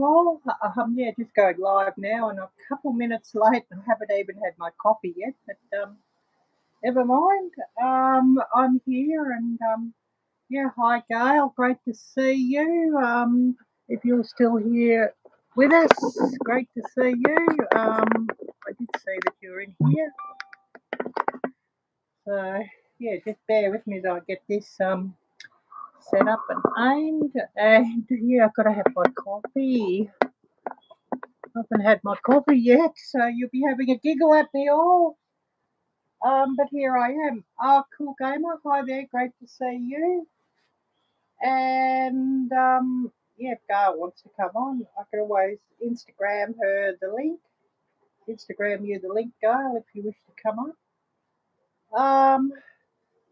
you all. Yeah, just going live now, and a couple minutes late, and haven't even had my coffee yet. But never mind. I'm here, and yeah, hi Gail. Great to see you. If you're still here with us, great to see you. I did see that you're in here, so yeah, just bear with me as I get this set up and aimed. And yeah, I've got to have my coffee. I haven't had my coffee yet, so you'll be having a giggle at me all. But here I am. Oh, cool gamer. Hi there. Great to see you. And yeah, if Gail wants to come on, I can always Instagram her the link. Instagram you the link, Gail, if you wish to come on.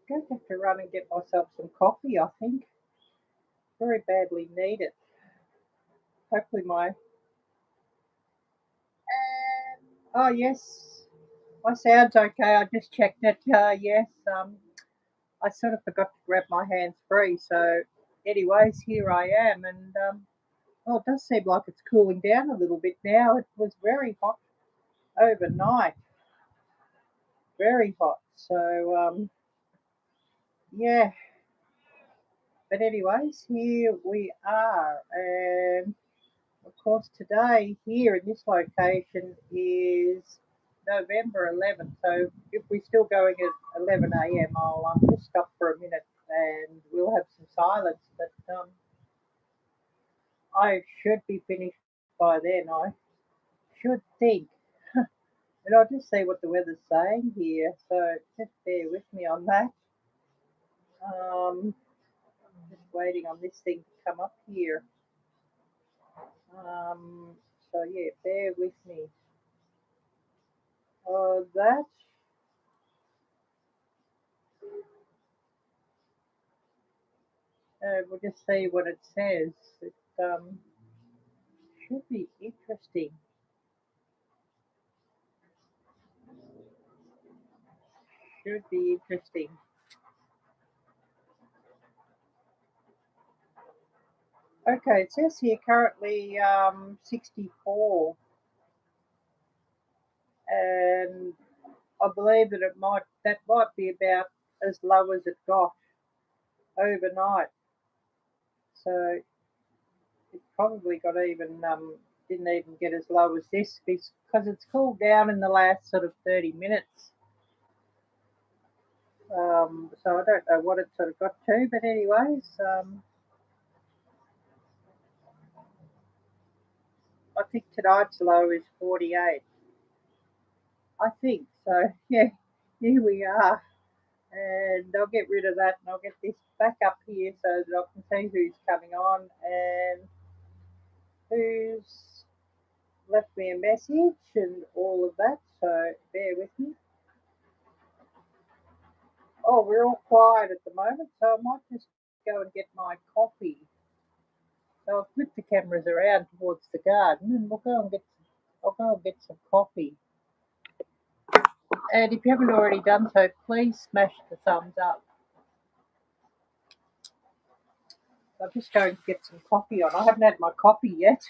Going to have to run and get myself some coffee, I think. Very badly need it. Hopefully my... Oh, yes. My sound's okay. I just checked it. Yes. I sort of forgot to grab my hands free. So anyways, here I am. And well, it does seem like it's cooling down a little bit now. It was very hot overnight. Very hot. So yeah. But anyways, here we are. And of course, today here in this location is November 11th. So if we're still going at 11 a.m., I'll just stop for a minute and we'll have some silence. But I should be finished by then, I should think. And I'll just see what the weather's saying here. So just bear with me on that. Just waiting on this thing to come up here. So yeah, bear with me. That we'll just see what it says. It should be interesting. Should be interesting. Okay, it says here currently 64, and I believe that that might be about as low as it got overnight. So it probably got even didn't even get as low as this because it's cooled down in the last sort of 30 minutes. So I don't know what it sort of got to, but anyways, I think tonight's low is 48. I think so. Yeah, here we are. And I'll get rid of that and I'll get this back up here so that I can see who's coming on and who's left me a message and all of that. So bear with me. Oh, we're all quiet at the moment, so I might just go and get my coffee. So I'll flip the cameras around towards the garden and I'll go and get some coffee. And if you haven't already done so, please smash the thumbs up. I'm just going to get some coffee on. I haven't had my coffee yet.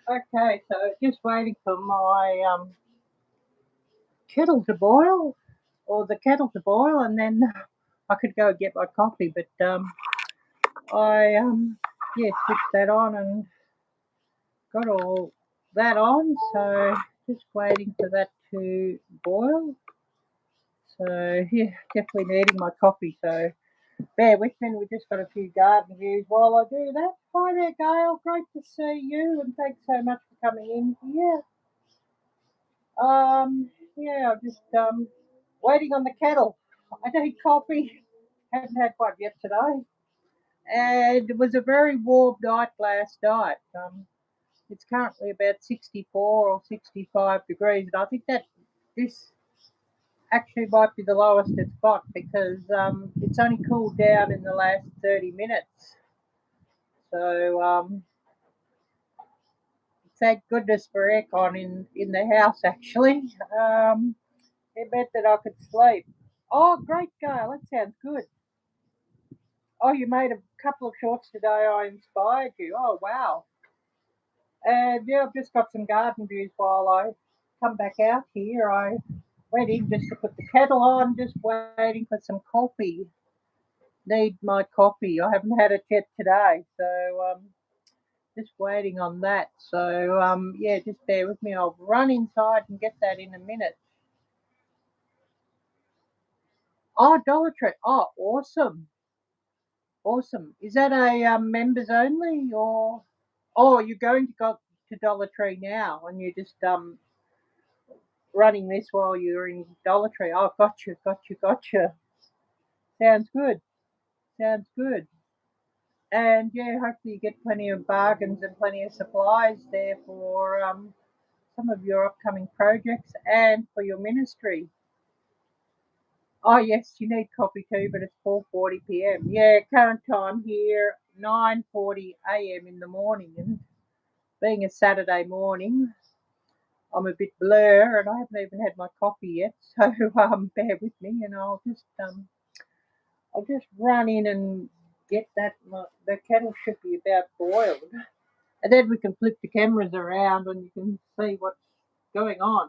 Okay, so just waiting for my kettle to boil, or the kettle to boil, and then I could go get my coffee. But I yeah, switched that on and got all that on. So just waiting for that to boil. So yeah, definitely needing my coffee. So bear with me. We just got a few garden views while I do that. Hi there, Gail. Great to see you, and thanks so much for coming in here. Yeah, I'm just waiting on the kettle. I need coffee. Haven't had one yet today. And it was a very warm night last night. It's currently about 64 or 65 degrees, and I think that this actually might be the lowest it's got because it's only cooled down in the last 30 minutes. So thank goodness for aircon in the house, actually. It meant that I could sleep. Oh, great, Gail. That sounds good. Oh, you made a couple of shorts today. I inspired you. Oh, wow. And yeah, I've just got some garden views while I come back out here. I went in just to put the kettle on, just waiting for some coffee. Need my coffee. I haven't had it yet today. So just waiting on that. So yeah, just bear with me. I'll run inside and get that in a minute. Oh, Dollar Tree. Oh, awesome. Awesome. Is that a members only, or oh, you're going to go to Dollar Tree now and you're just running this while you're in Dollar Tree? Oh, gotcha, gotcha, gotcha. Sounds good. Sounds good. And yeah, hopefully you get plenty of bargains and plenty of supplies there for some of your upcoming projects and for your ministry. Oh yes, you need coffee too, but it's 4:40 p.m. Yeah, current time here 9:40 a.m. in the morning, and being a Saturday morning, I'm a bit blur, and I haven't even had my coffee yet. So bear with me, and I'll just run in and get that. The kettle should be about boiled, and then we can flip the cameras around, and you can see what's going on.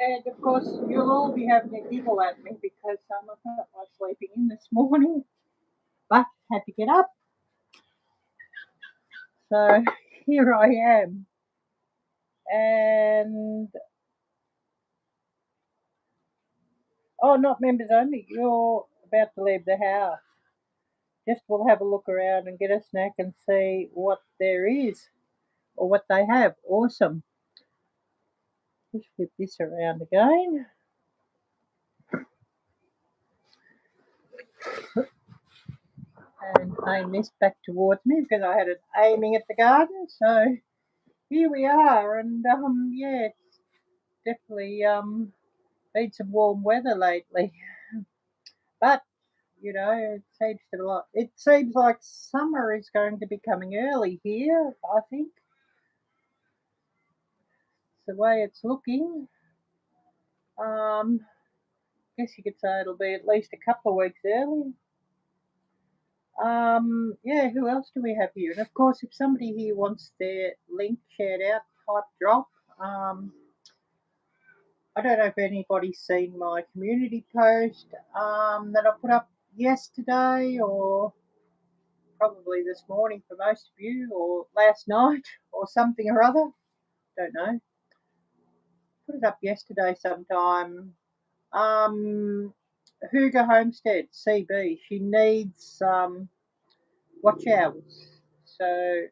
And of course, you'll all be having a giggle at me because I felt like sleeping in this morning, but had to get up. So here I am. And, oh, not members only. You're about to leave the house. Just we'll have a look around and get a snack and see what there is or what they have. Awesome. Just flip this around again. And aim this back towards me because I had it aiming at the garden. So here we are, and yeah, it's definitely been some warm weather lately. But you know, it seems like summer is going to be coming early here. I think it's the way it's looking. Guess you could say it'll be at least a couple of weeks early. Yeah, who else do we have here? And of course, if somebody here wants their link shared out, type drop. I don't know if anybody's seen my community post that I put up yesterday or probably this morning for most of you, or last night or something or other. Don't know. Put it up yesterday sometime. Hooga Homestead, CB. She needs watch hours. So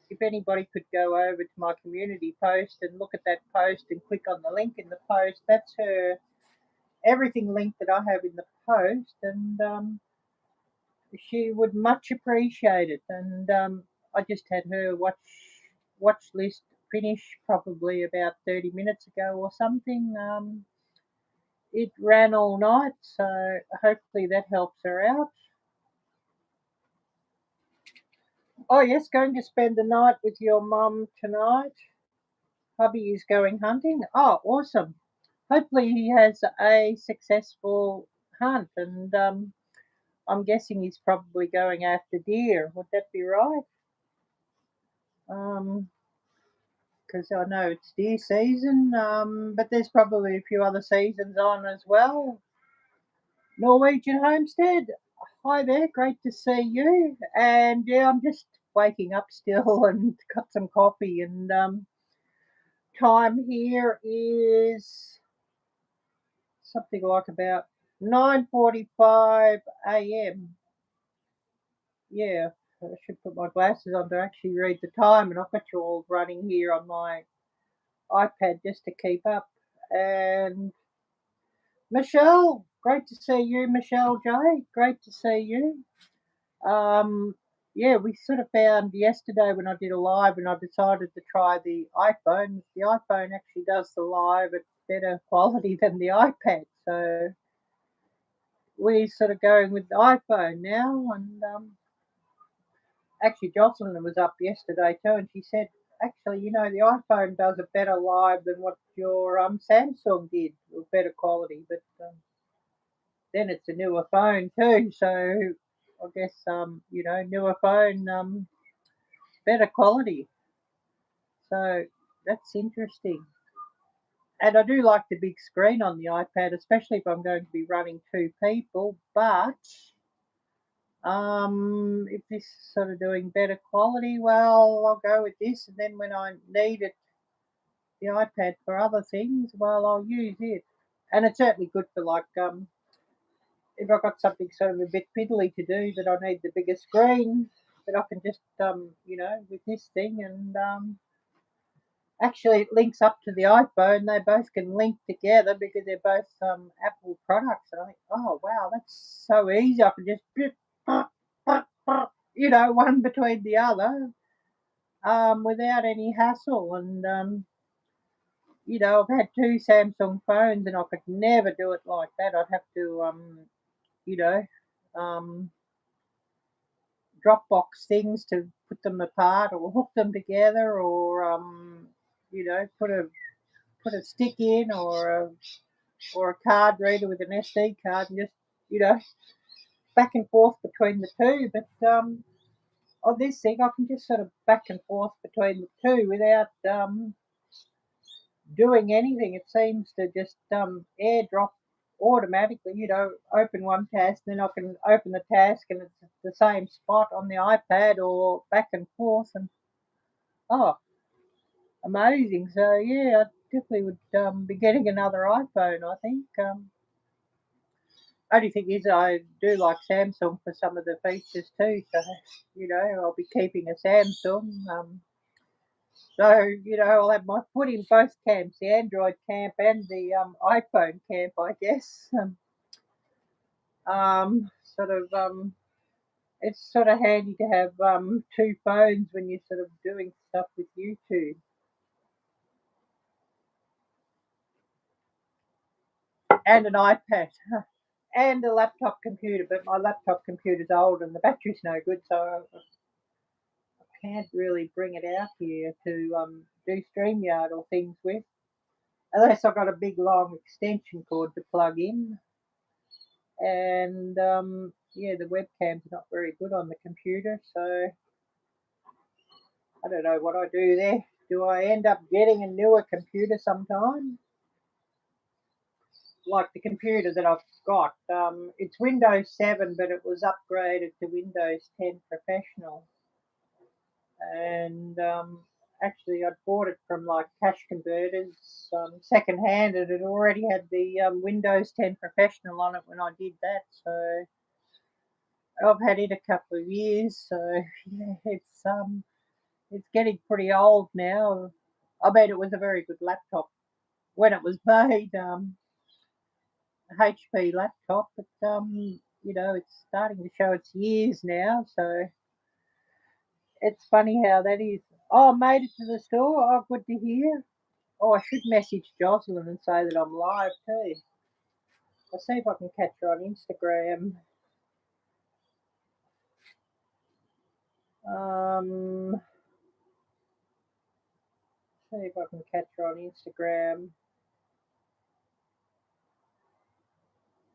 if anybody could go over to my community post and look at that post and click on the link in the post, that's her everything link that I have in the post, and she would much appreciate it. And I just had her watch list finish probably about 30 minutes ago or something. It ran all night, so hopefully that helps her out. Oh yes, going to spend the night with your mum tonight. Hubby is going hunting. Oh, awesome. Hopefully he has a successful hunt, and I'm guessing he's probably going after deer. Would that be right? Because I know it's deer season, but there's probably a few other seasons on as well. Norwegian Homestead, hi there, great to see you. And yeah, I'm just waking up still and got some coffee, and time here is something like about 9:45 a.m. Yeah, I should put my glasses on to actually read the time, and I've got you all running here on my iPad just to keep up. And Michelle, great to see you, Michelle J. Great to see you. Um, yeah, we sort of found yesterday when I did a live and I decided to try the iPhone. The iPhone actually does the live at better quality than the iPad. So we're sort of going with the iPhone now. And actually, Jocelyn was up yesterday too, and she said, actually, you know, the iPhone does a better live than what your Samsung did, with better quality. But then it's a newer phone too, so I guess you know, newer phone, better quality. So that's interesting. And I do like the big screen on the iPad, especially if I'm going to be running two people. But if this is sort of doing better quality, well, I'll go with this. And then when I need it, the iPad for other things, well, I'll use it. And it's certainly good for like if I've got something sort of a bit fiddly to do that I need the bigger screen, that I can just you know, with this thing, and actually it links up to the iPhone. They both can link together because they're both Apple products. And I think, oh wow, that's so easy. I can just you know, one between the other without any hassle. And you know, I've had two Samsung phones and I could never do it like that. I'd have to you know, um, Dropbox things to put them apart or hook them together, or you know, put a stick in, or a card reader with an SD card, and just, you know, back and forth between the two. But on this thing, I can just sort of back and forth between the two without doing anything. It seems to just airdrop automatically. You know, open one task, then I can open the task, and it's the same spot on the iPad or back and forth. And oh, amazing! So yeah, I definitely would be getting another iPhone. I think. Only thing is, I do like Samsung for some of the features too. So you know, I'll be keeping a Samsung. So, you know, I'll have my foot in both camps, the Android camp and the iPhone camp, I guess. Sort of, it's sort of handy to have two phones when you're sort of doing stuff with YouTube. And an iPad. And a laptop computer, but my laptop computer's old and the battery's no good, so I can't really bring it out here to do StreamYard or things with. Unless I've got a big long extension cord to plug in. And yeah, the webcam's not very good on the computer, so I don't know what I do there. Do I end up getting a newer computer sometime? Like the computer that I've got, it's Windows 7, but it was upgraded to Windows 10 Professional. And actually, I bought it from like Cash Converters second hand, and it already had the Windows 10 Professional on it when I did that. So I've had it a couple of years, so yeah, it's getting pretty old now. I bet it was a very good laptop when it was made, a HP laptop, but you know, it's starting to show its years now, so it's funny how that is. Oh, I made it to the store. Oh, good to hear. Oh, I should message Jocelyn and say that I'm live too. I'll see if I can catch her on Instagram. Um, see if I can catch her on Instagram.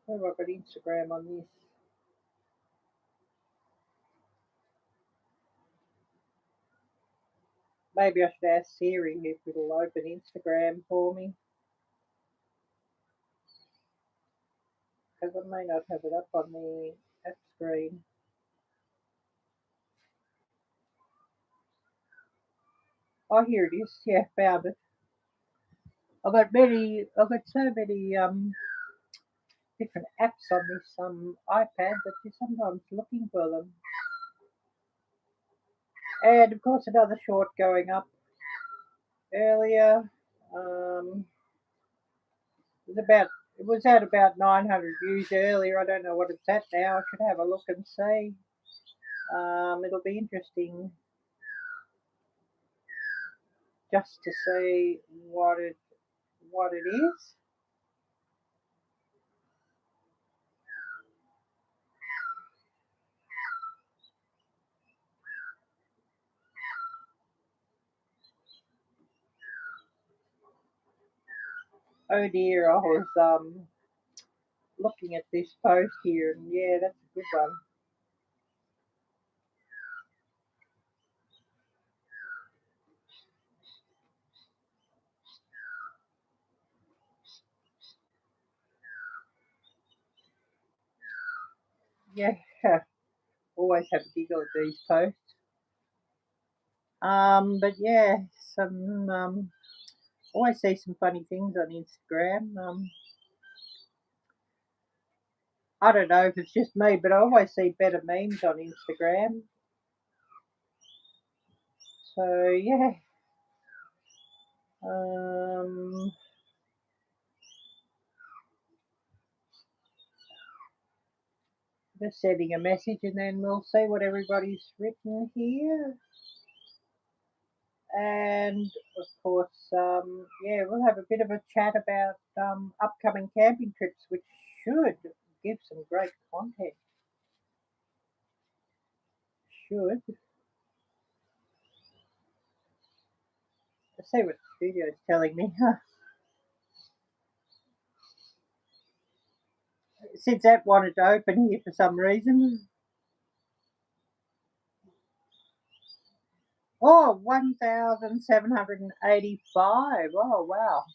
Where have I got Instagram on this? Maybe I should ask Siri if it'll open Instagram for me, because I may not have it up on the app screen. Oh, here it is. Yeah, found it. I've got so many different apps on this iPad that you're sometimes looking for them. And of course, another short going up earlier. Um, it was at about 900 views earlier. I don't know what it's at now. I should have a look and see. It'll be interesting just to see what it is. Oh dear, I was looking at this post here, and yeah, that's a good one. Yeah, always have a giggle at these posts. But yeah, some always see some funny things on Instagram. I don't know if it's just me, but I always see better memes on Instagram. So yeah, um, just sending a message, and then we'll see what everybody's written here. And of course, yeah, we'll have a bit of a chat about upcoming camping trips, which should give some great content. Should. Let's see what the studio's telling me. Since that wanted to open here for some reason. Oh, 1,785. Oh, wow.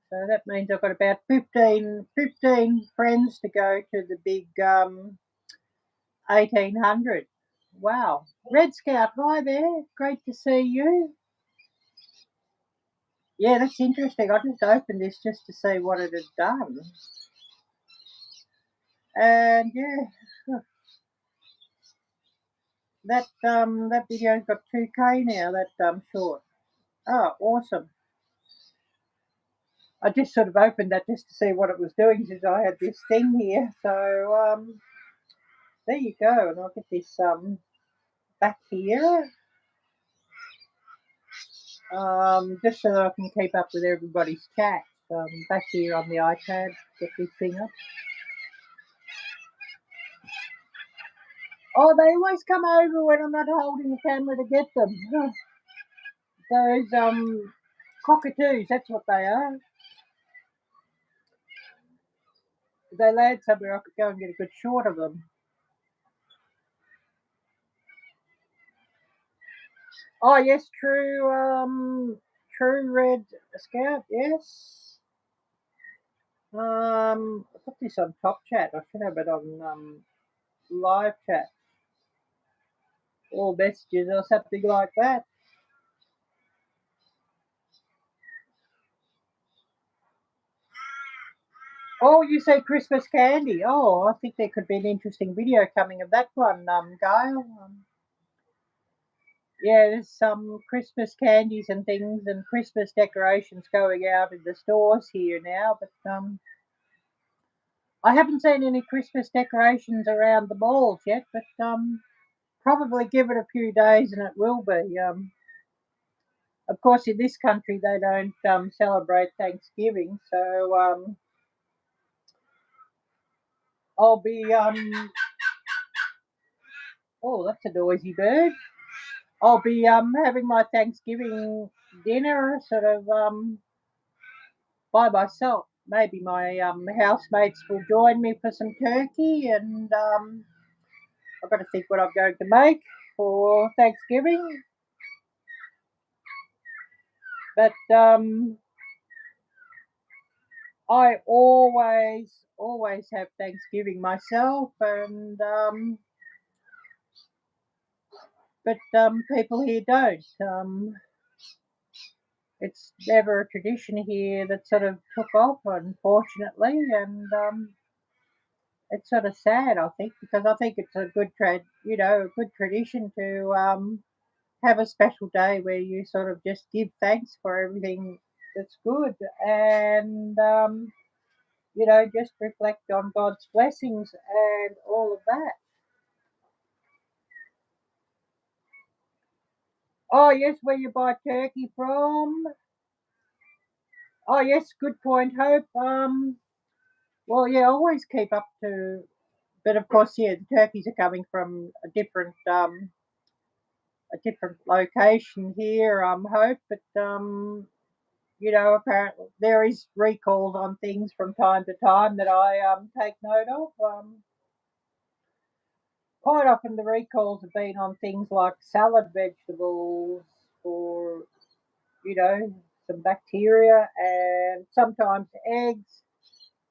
So that means I've got about 15 friends to go to the big 1800. Wow. Red Scout, hi there. Great to see you. Yeah, that's interesting. I just opened this just to see what it had done. And yeah, that video's got 2K now, that short. Oh, awesome. I just sort of opened that just to see what it was doing since I had this thing here. So there you go, and I'll get this back here. Just so that I can keep up with everybody's chat. Back here on the iPad, get this thing up. Oh, they always come over when I'm not holding the camera to get them. Those cockatoos, that's what they are. If they land somewhere, I could go and get a good shot of them. Oh yes, true Red Scout, yes. I put this on top chat. I should have it on live chat or messages or something like that. Oh, you say Christmas candy. Oh, I think there could be an interesting video coming of that one, Gail. Yeah, there's some Christmas candies and things and Christmas decorations going out in the stores here now, but I haven't seen any Christmas decorations around the malls yet, but probably give it a few days and it will be. Of course, in this country they don't celebrate Thanksgiving, so I'll be oh, that's a noisy bird. I'll be having my Thanksgiving dinner sort of by myself. Maybe my housemates will join me for some turkey, and I've got to think what I'm going to make for Thanksgiving. But I always have Thanksgiving myself, and but people here don't. It's never a tradition here that sort of took off, unfortunately, and it's sort of sad, I think, because I think it's a good a good tradition to have a special day where you sort of just give thanks for everything that's good, and just reflect on God's blessings and all of that. Oh yes, where you buy turkey from? Oh yes, good point, Hope. Well, yeah, I always keep up to, but of course, yeah, the turkeys are coming from a different location here. Hope, but apparently there is recalls on things from time to time that I take note of. Quite often the recalls have been on things like salad vegetables or some bacteria and sometimes eggs.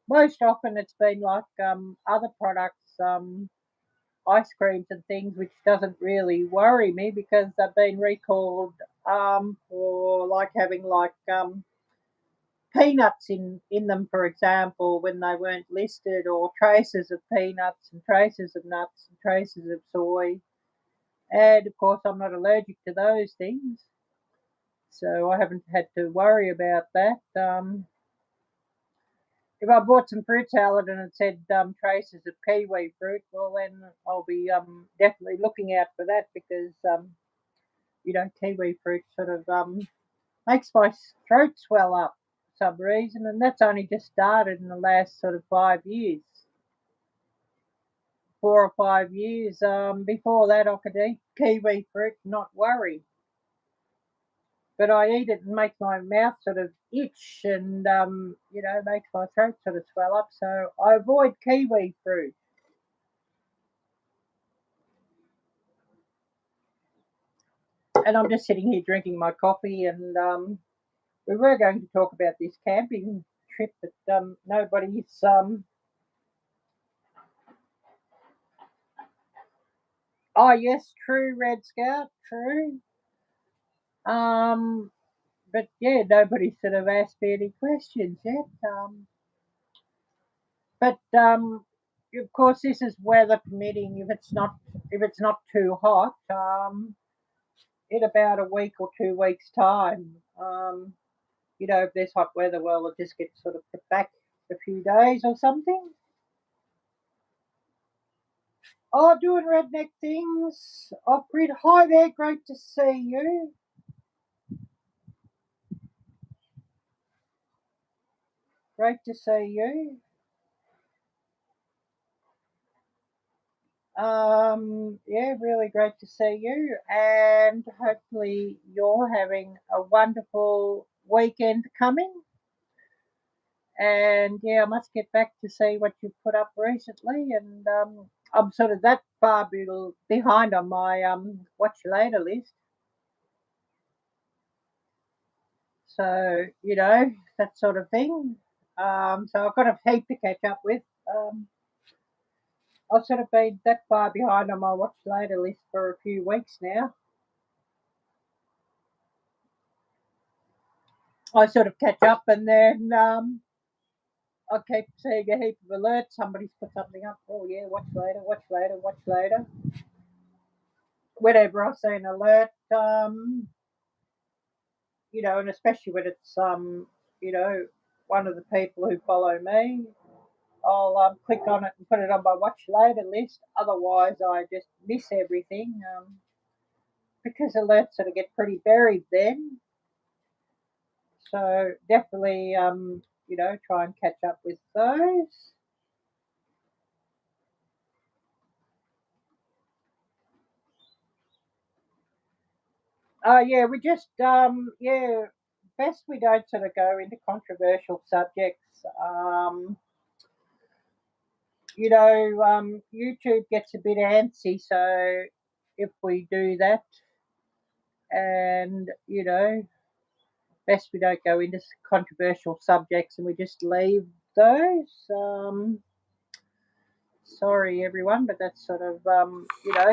Most often it's been like other products, ice creams and things, which doesn't really worry me because they've been recalled for like having like peanuts in them, for example, when they weren't listed, or traces of peanuts and traces of nuts and traces of soy. And of course, I'm not allergic to those things, so I haven't had to worry about that. If I bought some fruit salad and it said traces of kiwi fruit, well then I'll be definitely looking out for that because kiwi fruit sort of makes my throat swell up for some reason, and that's only just started in the last sort of 5 years, 4 or 5 years. Before that, I could eat kiwi fruit and not worry, but I eat it and makes my mouth sort of itch and makes my throat sort of swell up. So I avoid kiwi fruit. And I'm just sitting here drinking my coffee, and we were going to talk about this camping trip, but nobody's oh yes, true, Red Scout, true. But yeah, nobody sort of asked me any questions yet. But of course, this is weather permitting. If it's not too hot, in about a week or 2 weeks' time, if there's hot weather, well, it'll just get sort of put back a few days or something. Oh, doing redneck things. Off grid. Hi there, great to see you. Great to see you. Yeah, really great to see you, and hopefully you're having a wonderful weekend coming. And yeah, I must get back to see what you've put up recently, and I'm sort of that far behind on my watch later list. So that sort of thing. So I've got a heap to catch up with. I've sort of been that far behind on my watch later list for a few weeks now. I sort of catch up, and then I keep seeing a heap of alerts. Somebody's put something up. Oh yeah, watch later, watch later, watch later. Whenever I see an alert, and especially when it's one of the people who follow me, I'll click on it and put it on my watch later list. Otherwise, I just miss everything because alerts sort of get pretty buried then. So definitely, try and catch up with those. Yeah, we just best we don't sort of go into controversial subjects. YouTube gets a bit antsy, so if we do that, and best we don't go into controversial subjects, and we just leave those. Sorry, everyone, but that's sort of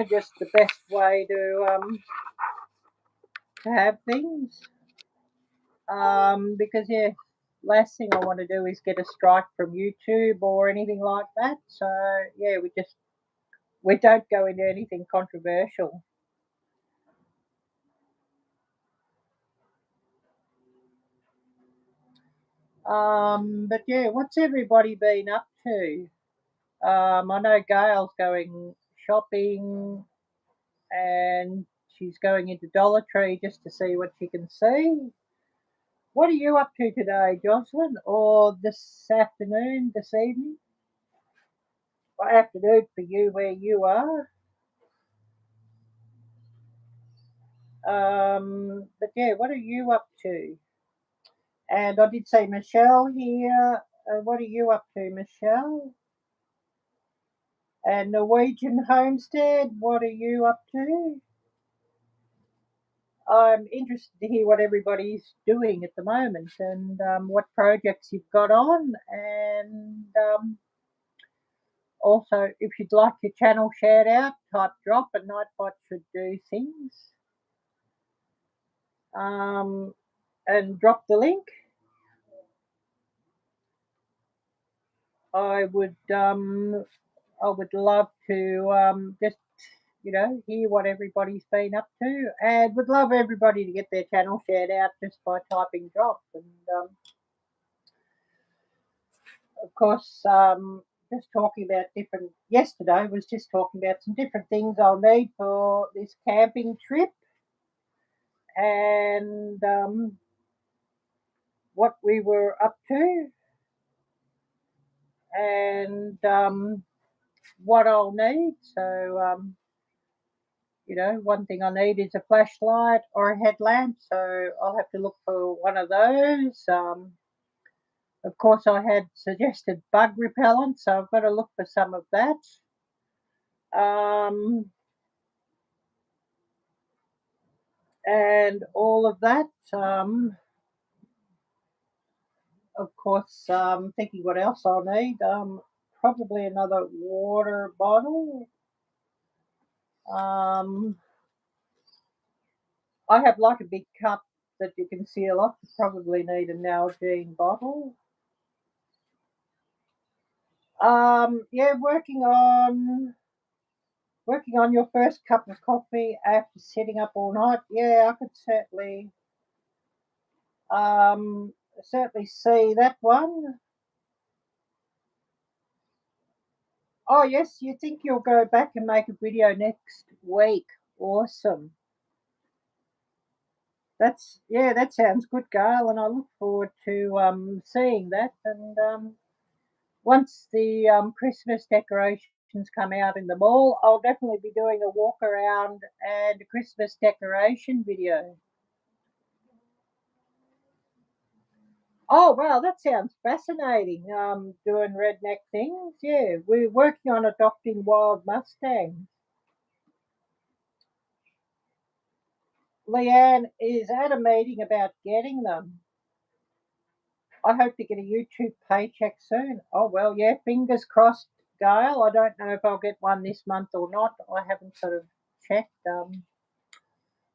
just the best way to have things. Because yeah, last thing I want to do is get a strike from YouTube or anything like that. So yeah, we don't go into anything controversial. But yeah, what's everybody been up to? I know Gail's going shopping, and she's going into Dollar Tree just to see what she can see. What are you up to today, Jocelyn? Or this afternoon, this evening? Or afternoon for you where you are? But yeah, what are you up to? And I did say Michelle here. What are you up to, Michelle? And Norwegian Homestead, what are you up to? I'm interested to hear what everybody's doing at the moment, and what projects you've got on, and also if you'd like your channel shared out, type drop and Nightbot should do things. And drop the link. I would love to just hear what everybody's been up to, and would love everybody to get their channel shared out just by typing drop. And of course, just talking about different. Yesterday was just talking about some different things I'll need for this camping trip, and what we were up to, and what I'll need. So one thing I need is a flashlight or a headlamp, so I'll have to look for one of those. Of course, I had suggested bug repellent, so I've got to look for some of that. Um, and all of that. Of course, thinking what else I'll need. Probably another water bottle. I have like a big cup that you can seal off. You probably need a Nalgene bottle. Yeah, working on your first cup of coffee after sitting up all night. Yeah, I could um, certainly see that one. Oh yes, you think you'll go back and make a video next week? Awesome. That sounds good, Gail, and I look forward to seeing that. And once the Christmas decorations come out in the mall, I'll definitely be doing a walk around and a Christmas decoration video. Oh wow, that sounds fascinating. Doing redneck things. Yeah, we're working on adopting wild mustangs. Leanne is at a meeting about getting them. I hope to get a YouTube paycheck soon. Oh well, yeah, fingers crossed, Gail. I don't know if I'll get one this month or not. I haven't sort of checked.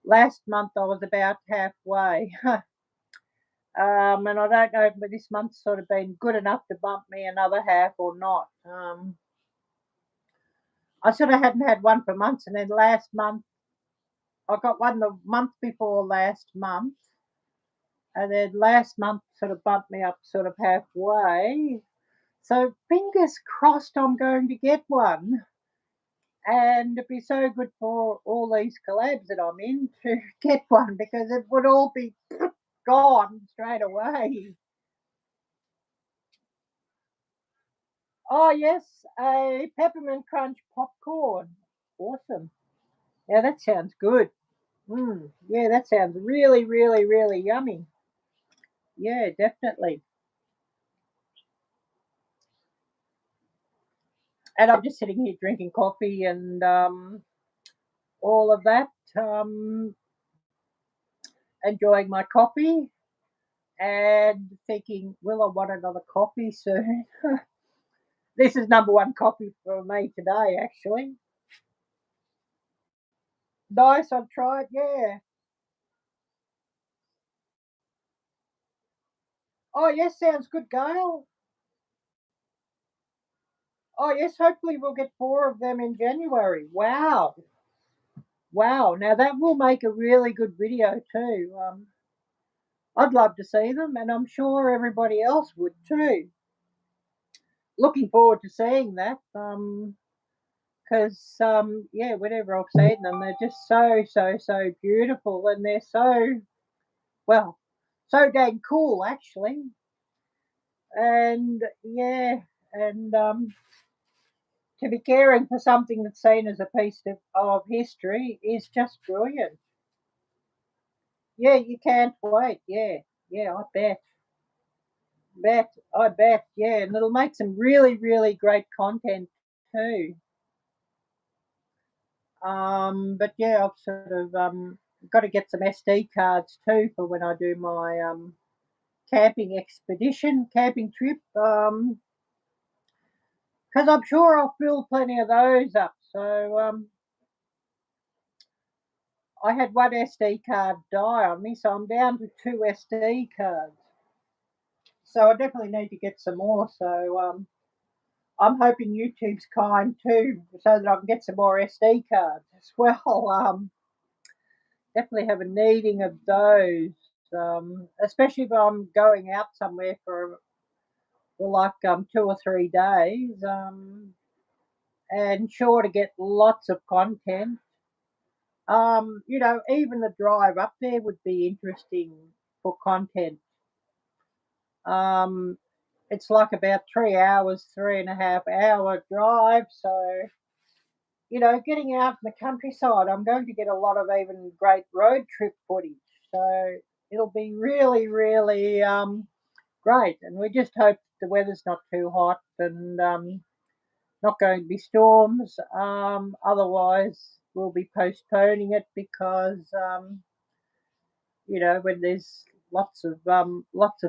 Last month I was about halfway. And I don't know if this month's sort of been good enough to bump me another half or not. I sort of hadn't had one for months, and then last month I got one the month before last month, and then last month sort of bumped me up sort of halfway. So fingers crossed I'm going to get one. And it'd be so good for all these collabs that I'm in to get one because it would all be gone straight away. Oh, yes, a peppermint crunch popcorn. Awesome. Yeah, that sounds good. Yeah, that sounds really, really, really yummy. Yeah, definitely. And I'm just sitting here drinking coffee and all of that, enjoying my coffee and thinking, will I want another coffee soon? This is number one coffee for me today, actually. Nice, I've tried, yeah. Oh, yes, sounds good, Gail. Oh, yes, hopefully we'll get four of them in January. Wow. Wow. Now that will make a really good video too. I'd love to see them, and I'm sure everybody else would too. Looking forward to seeing that. Because yeah, whenever I've seen them, they're just so beautiful, and they're well, so dang cool actually. And yeah, and to be caring for something that's seen as a piece of history is just brilliant. Yeah, you can't wait. Yeah, yeah, I bet. Yeah, and it'll make some really, really great content too. But yeah, I've sort of got to get some SD cards too for when I do my camping trip. Because I'm sure I'll fill plenty of those up. So I had one SD card die on me, so I'm down to two SD cards. So I definitely need to get some more. So I'm hoping YouTube's kind too, so that I can get some more SD cards as well. Definitely have a needing of those, especially if I'm going out somewhere for like 2 or 3 days, and sure to get lots of content. Even the drive up there would be interesting for content. Um, it's like about 3 hours, 3.5 hour drive. So, getting out in the countryside, I'm going to get a lot of even great road trip footage. So it'll be really, really great. And we just hope the weather's not too hot and not going to be storms. Otherwise, we'll be postponing it because You know, when there's lots of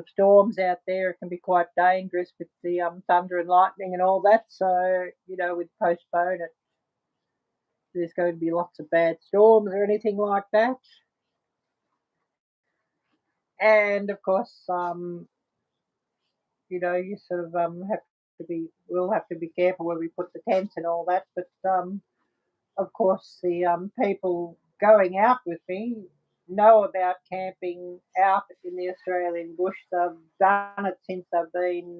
storms out there, it can be quite dangerous with the thunder and lightning and all that. So you know, we'd postpone it. There's going to be lots of bad storms or anything like that. And of course, you know, you sort of have to be, we'll have to be careful where we put the tents and all that. But of course, the people going out with me know about camping out in the Australian bush. They've done it since they've been,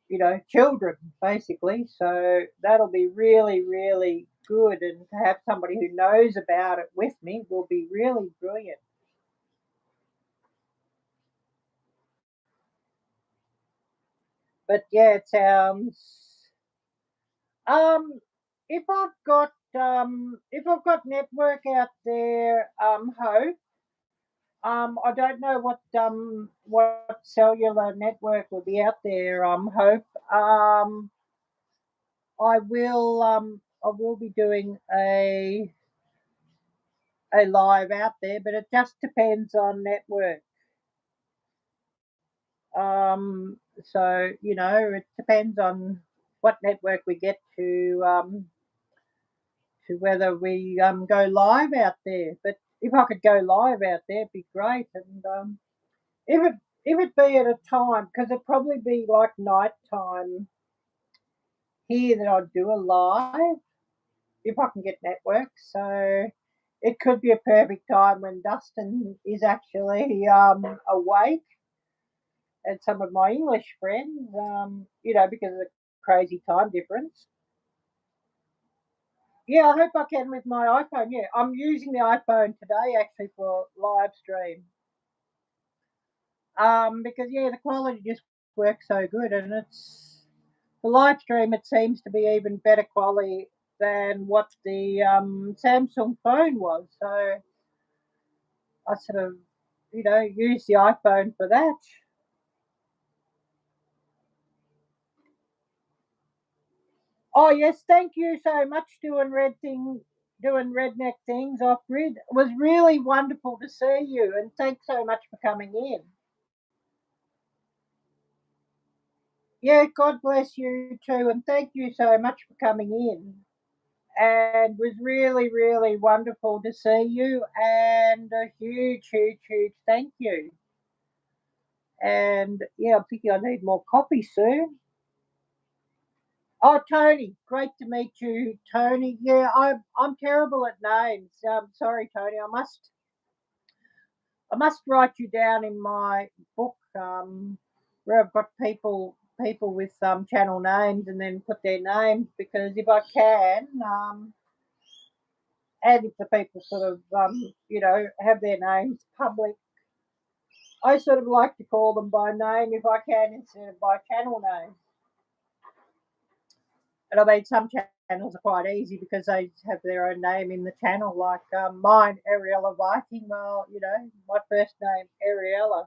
you know, children, basically. So that'll be really, really good. And to have somebody who knows about it with me will be really brilliant. But yeah, it sounds. Um, if I've got network out there, Hope. I don't know what cellular network will be out there. Hope. I will be doing a live out there, but it just depends on network. So you know, it depends on what network we get to whether we go live out there. But if I could go live out there, it'd be great. And if it be at a time, because it'd probably be like night time here that I'd do a live if I can get network. So it could be a perfect time when Dustin is actually awake, and some of my English friends, you know, because of the crazy time difference. Yeah, I hope I can with my iPhone. Yeah, I'm using the iPhone today actually for live stream. Because yeah, the quality just works so good, and it's the live stream. It seems to be even better quality than what the Samsung phone was. So I sort of, you know, use the iPhone for that. Oh yes, thank you so much doing redneck things off grid. It was really wonderful to see you, and thanks so much for coming in. Yeah, God bless you too, and thank you so much for coming in. And it was really, really wonderful to see you, and a huge, huge, huge thank you. And yeah, I'm thinking I need more coffee soon. Oh, Tony, great to meet you, Tony. Yeah, I'm terrible at names. Sorry, Tony. I must write you down in my book, where I've got people with channel names, and then put their names, because if I can, and if the people sort of you know, have their names public, I sort of like to call them by name if I can, instead of by channel name. And I mean, some channels are quite easy because they have their own name in the channel, like mine, Arielle-Viking. Well, you know, my first name, Ariella.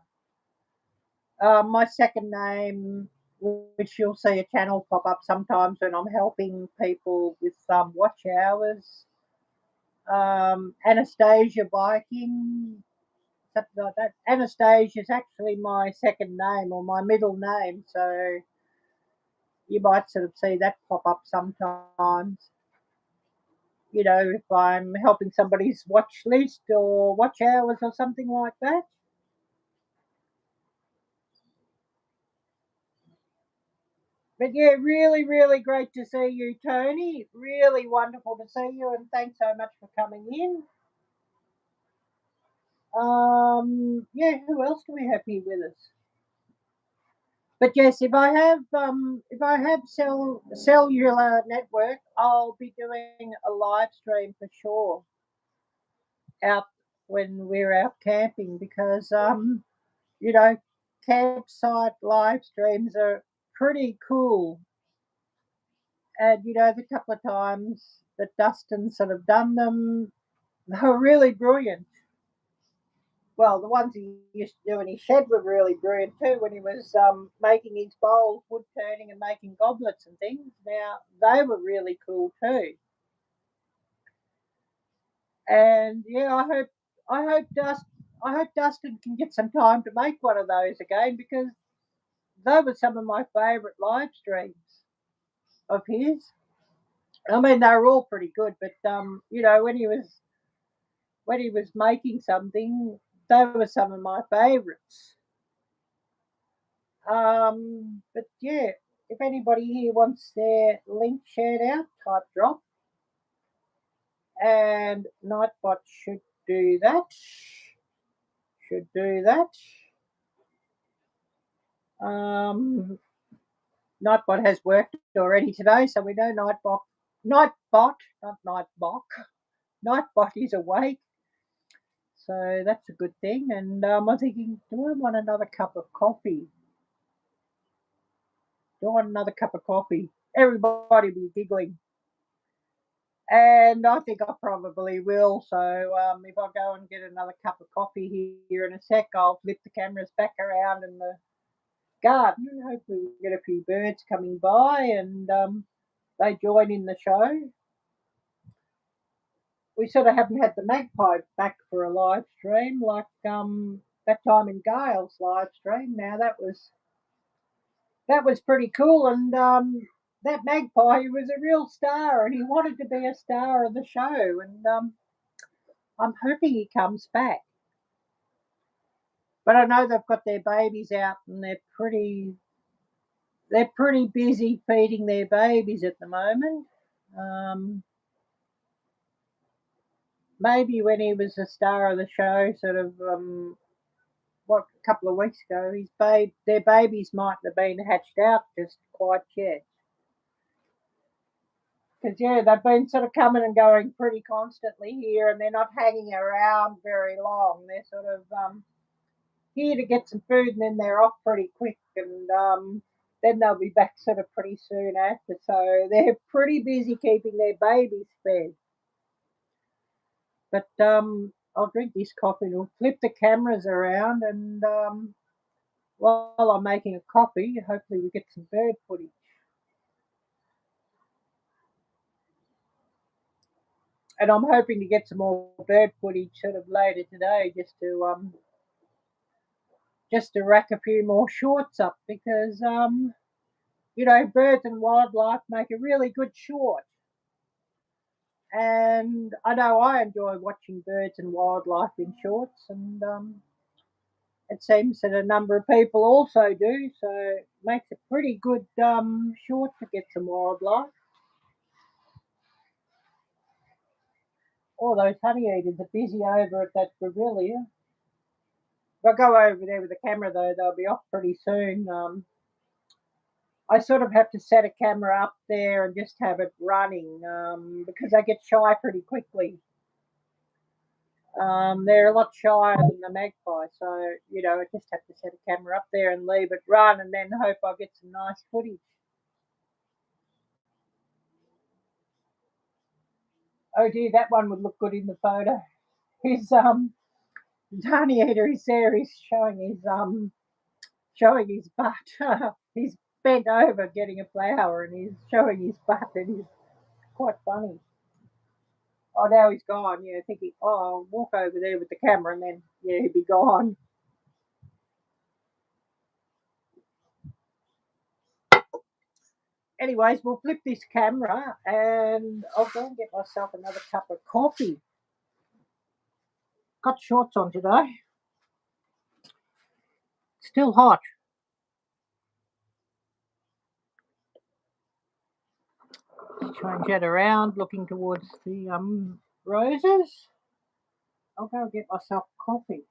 My second name, which you'll see a channel pop up sometimes when I'm helping people with watch hours, Anastasia Viking, something like that. Anastasia is actually my second name or my middle name, so you might sort of see that pop up sometimes. You know, if I'm helping somebody's watch list or watch hours or something like that. But yeah, really, really great to see you, Tony. Really wonderful to see you, and thanks so much for coming in. Yeah, who else do we have here with us? But yes, if I have cellular network, I'll be doing a live stream for sure out when we're out camping, because you know, campsite live streams are pretty cool. And you know, the couple of times that Dustin sort of done them, they were really brilliant. Well, the ones he used to do in his shed were really brilliant too, when he was making his bowls, wood turning, and making goblets and things. Now, they were really cool too. And yeah, I hope Dustin can get some time to make one of those again, because they were some of my favourite live streams of his. I mean, they were all pretty good, but you know, when he was making something, they were some of my favourites. But yeah, if anybody here wants their link shared out, type drop, and Nightbot should do that. Should do that. Nightbot has worked already today, so we know Nightbot, not Nightbot. Nightbot is awake, so that's a good thing. And I'm thinking, do I want another cup of coffee? Do I want another cup of coffee? Everybody will be giggling. And I think I probably will. So if I go and get another cup of coffee here in a sec, I'll flip the cameras back around in the garden. Hopefully we'll get a few birds coming by and they join in the show. We sort of haven't had the magpie back for a live stream like that time in Gail's live stream. Now that was pretty cool, and that magpie, he was a real star, and he wanted to be a star of the show, and I'm hoping he comes back. But I know they've got their babies out, and they're pretty busy feeding their babies at the moment. Maybe when he was the star of the show, sort of a couple of weeks ago, their babies mightn't have been hatched out just quite yet. Because yeah, they've been sort of coming and going pretty constantly here, and they're not hanging around very long. They're sort of here to get some food, and then they're off pretty quick, and then they'll be back sort of pretty soon after. So they're pretty busy keeping their babies fed. But I'll drink this coffee and we'll flip the cameras around, and while I'm making a coffee, hopefully we get some bird footage. And I'm hoping to get some more bird footage sort of later today, just to rack a few more shorts up, because you know, birds and wildlife make a really good short. And I know I enjoy watching birds and wildlife in shorts, and it seems that a number of people also do, so it makes a pretty good short to get some wildlife. All those honey eaters are busy over at that Brevilla. If I go over there with the camera, though, they'll be off pretty soon. I sort of have to set a camera up there and just have it running because they get shy pretty quickly. They're a lot shyer than the magpie, so you know, I just have to set a camera up there and leave it run, and then hope I get some nice footage. Oh dear, that one would look good in the photo. His honey eater is there. He's showing his butt. He's bent over getting a flower, and he's showing his butt, and he's quite funny. Oh, now he's gone. Yeah, thinking, oh, I'll walk over there with the camera, and then yeah, he'd be gone. Anyways, we'll flip this camera, and I'll go and get myself another cup of coffee. Got shorts on today. Still hot. Change that around, looking towards the roses. I'll go and get myself coffee.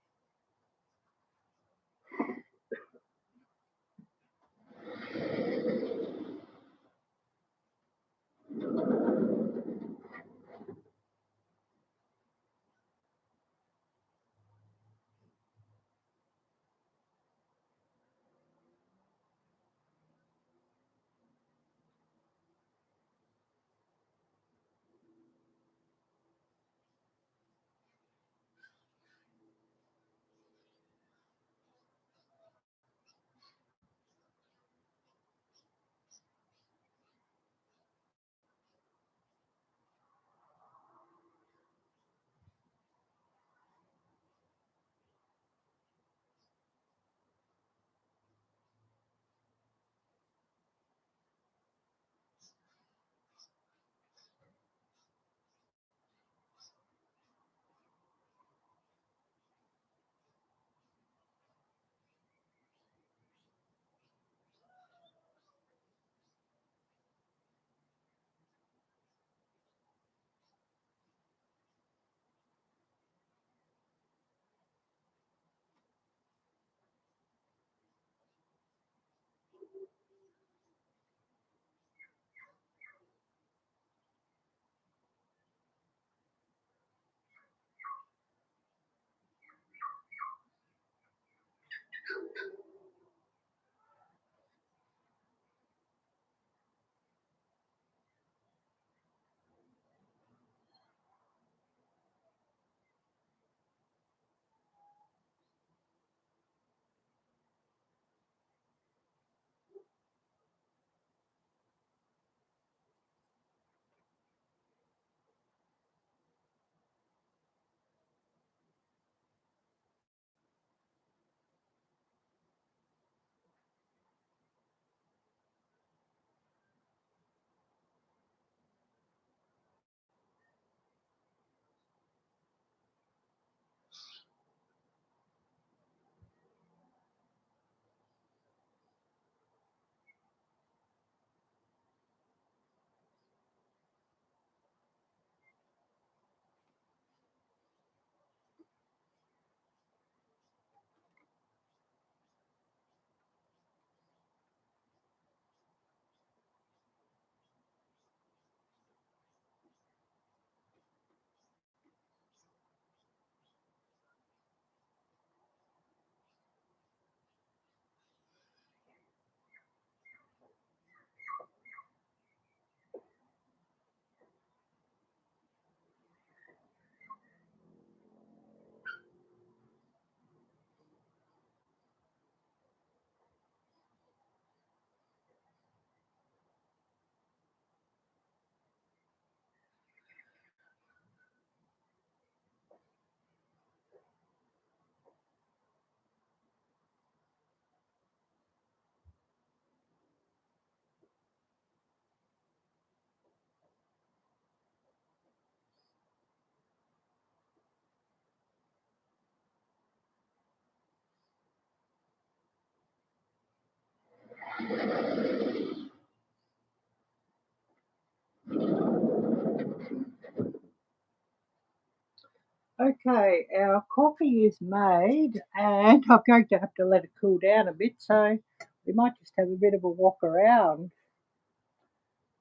Okay, our coffee is made and I'm going to have to let it cool down a bit, so we might just have a bit of a walk around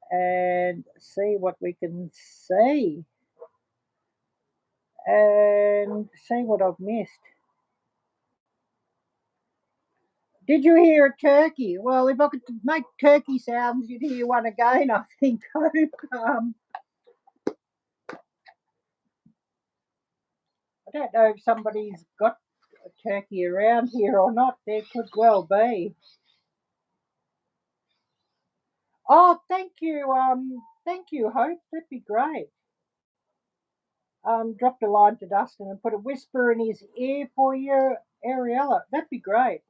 and see what we can see and see what I've missed. Did you hear a turkey? Well, if I could make turkey sounds, you'd hear one again, I think. I don't know if somebody's got a turkey around here or not. There could well be. Oh, thank you. Thank you, Hope. That'd be great. Dropped a line to Dustin and put a whisper in his ear for you, Ariella. That'd be great.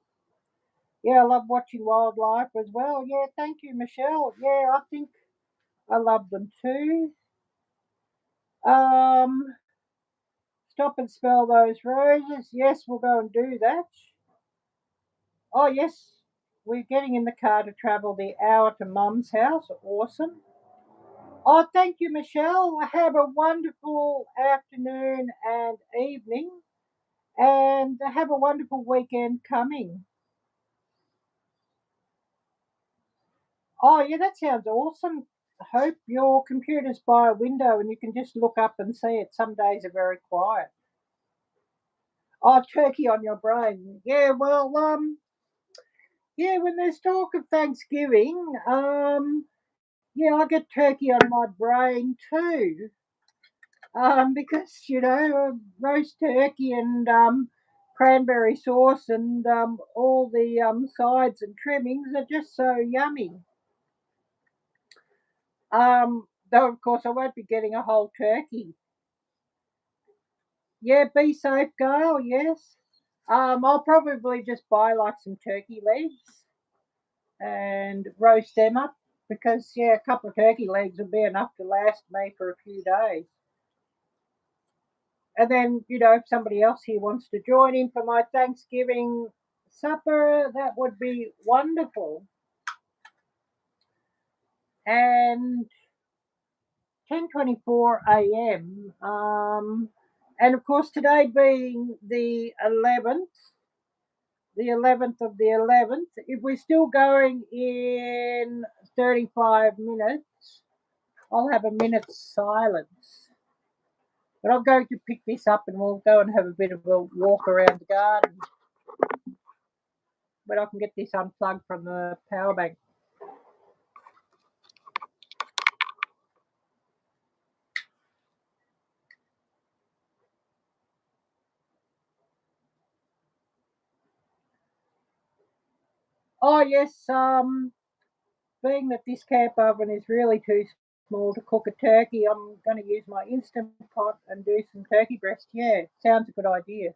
Yeah, I love watching wildlife as well. Yeah, thank you, Michelle. Yeah, I think I love them too. Um, Stop and smell those roses. Yes, we'll go and do that. Oh, yes, we're getting in the car to travel the hour to Mum's house. Awesome. Oh, thank you, Michelle. Have a wonderful afternoon and evening, and have a wonderful weekend coming. Oh, yeah, that sounds awesome. I hope your computer's by a window and you can just look up and see it. Some days are very quiet. Oh, turkey on your brain. Yeah, well, yeah, when there's talk of Thanksgiving, yeah, I get turkey on my brain too. Because roast turkey and cranberry sauce and all the sides and trimmings are just so yummy. Though of course I won't be getting a whole turkey. Yeah, be safe, Gail. Yes. I'll probably just buy like some turkey legs and roast them up because yeah, a couple of turkey legs will be enough to last me for a few days. And then, if somebody else here wants to join in for my Thanksgiving supper, that would be wonderful. And 10:24 a.m. And of course, today being the 11th of the 11th, if we're still going in 35 minutes, I'll have a minute's silence. But I'm going to pick this up and we'll go and have a bit of a walk around the garden. But I can get this unplugged from the power bank. Oh yes, being that this camp oven is really too small to cook a turkey, I'm going to use my Instant Pot and do some turkey breast. Yeah, sounds a good idea.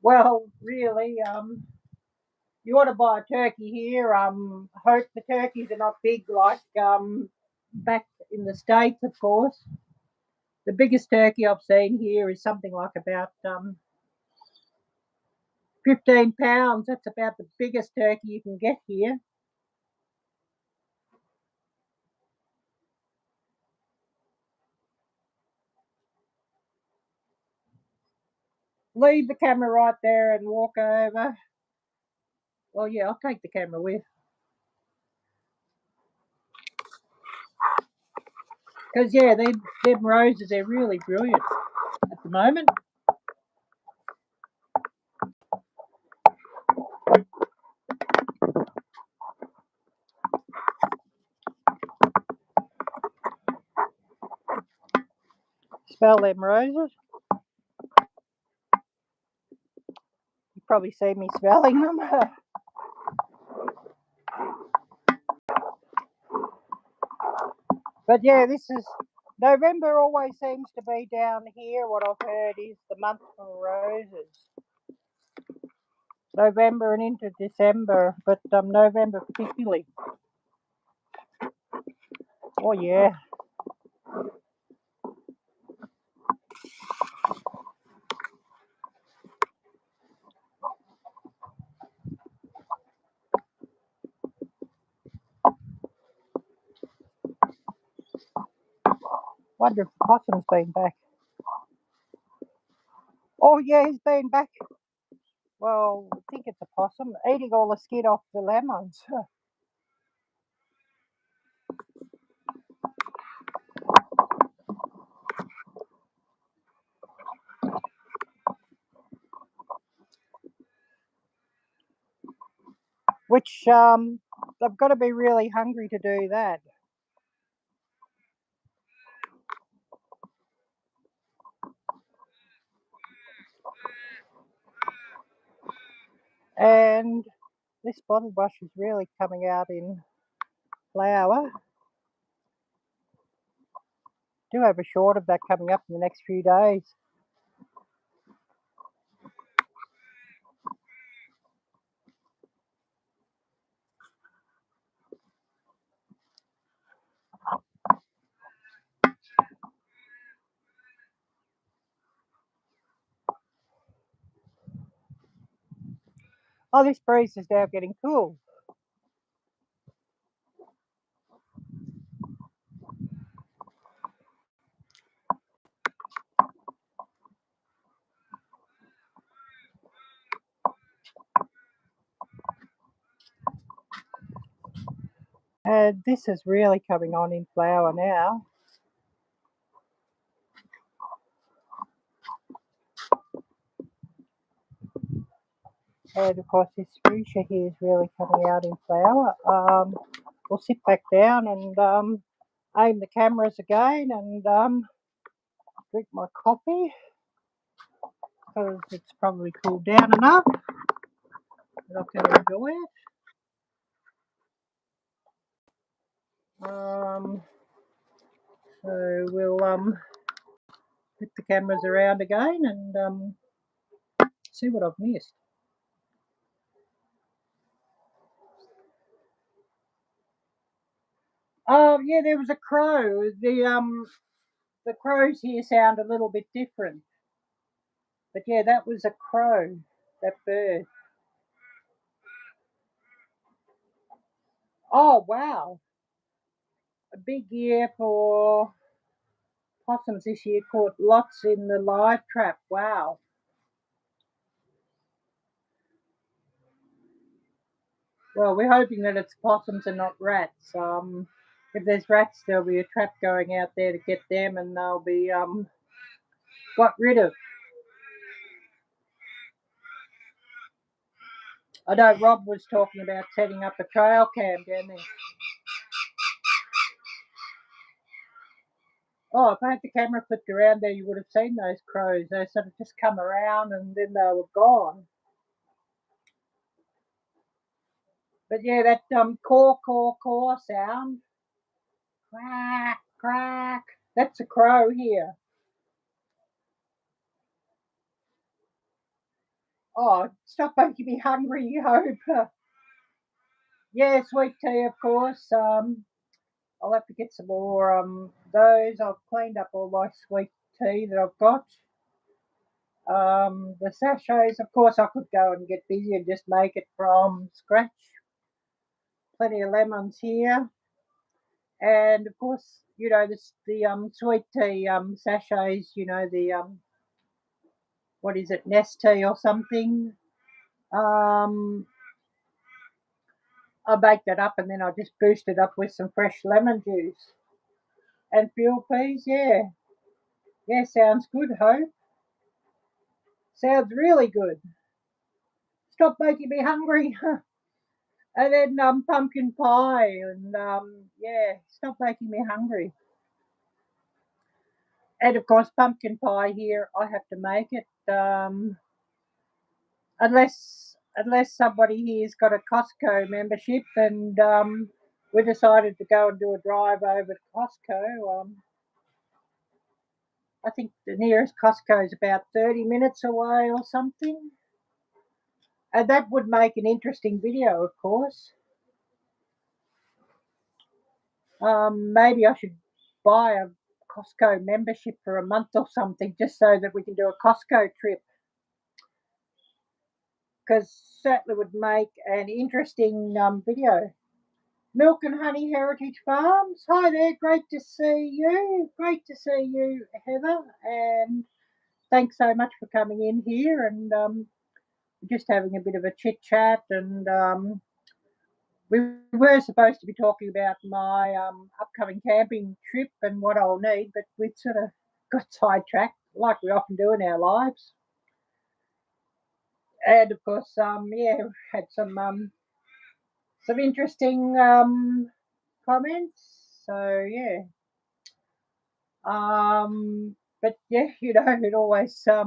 Well, really, you ought to buy a turkey here. Hope the turkeys are not big like back in the States, of course. The biggest turkey I've seen here is something like about 15 pounds. That's about the biggest turkey you can get here. Leave the camera right there and walk over. Well, yeah, I'll take the camera with. Because, yeah, them roses, they're really brilliant at the moment. Smell them roses. You probably see me smelling them. But, yeah, this is... November always seems to be down here. What I've heard is the month for roses. November and into December, but November particularly. Oh, yeah. Wonder if the possum's been back. Oh yeah, he's been back. Well, I think it's a possum eating all the skin off the lemons. Which they've got to be really hungry to do that. And this bottle brush is really coming out in flower. Do have a short of that coming up in the next few days. Oh, this breeze is now getting cool. And this is really coming on in flower now. And of course this fuchsia here is really coming out in flower. We'll sit back down and aim the cameras again and drink my coffee because it's probably cooled down enough that I can enjoy it. So we'll put the cameras around again and see what I've missed. Oh yeah, there was a crow. The crows here sound a little bit different. But yeah, that was a crow, that bird. Oh wow. A big year for possums this year, caught lots in the live trap. Wow. Well, we're hoping that it's possums and not rats. If there's rats, there'll be a trap going out there to get them, and they'll be got rid of. I know Rob was talking about setting up a trail cam down there. Oh, if I had the camera flipped around there, you would have seen those crows. They sort of just come around and then they were gone. But yeah, that caw sound, quack, quack, that's a crow here. Oh, stop making me hungry, Hope. Yeah, sweet tea, of course. I'll have to get some more those. I've cleaned up all my sweet tea that I've got. The sachets, of course, I could go and get busy and just make it from scratch. Plenty of lemons here. And of course, you know, the sweet tea sachets, you know, the what is it, nest tea or something. Um, I bake that up and then I just boost it up with some fresh lemon juice and field peas. Yeah, yeah, sounds good, Hope. Sounds really good. Stop making me hungry. And then pumpkin pie and yeah, stop making me hungry. And of course, pumpkin pie here, I have to make it unless somebody here's got a Costco membership and we decided to go and do a drive over to Costco. I think the nearest Costco is about 30 minutes away or something. And that would make an interesting video, of course. Maybe I should buy a Costco membership for a month or something just so that we can do a Costco trip. Because certainly would make an interesting video. Milk and Honey Heritage Farms. Hi there, great to see you. Great to see you, Heather. And thanks so much for coming in here and just having a bit of a chit chat. And we were supposed to be talking about my upcoming camping trip and what I'll need, but we sort of got sidetracked, like we often do in our lives. And of course, yeah, had some interesting comments. So yeah, but yeah, it always I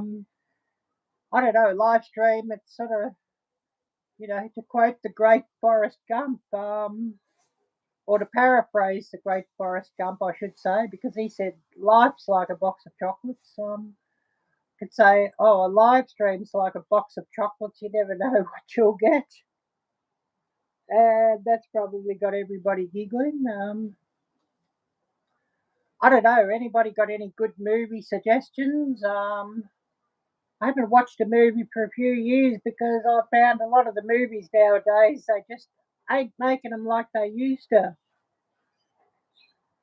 don't know, live stream. It's sort of to quote the great Forrest Gump, or to paraphrase the great Forrest Gump, I should say, because he said life's like a box of chocolates. Could say, oh, a live stream's like a box of chocolates. You never know what you'll get. And that's probably got everybody giggling. I don't know. Anybody got any good movie suggestions? I haven't watched a movie for a few years because I found a lot of the movies nowadays, they just ain't making them like they used to.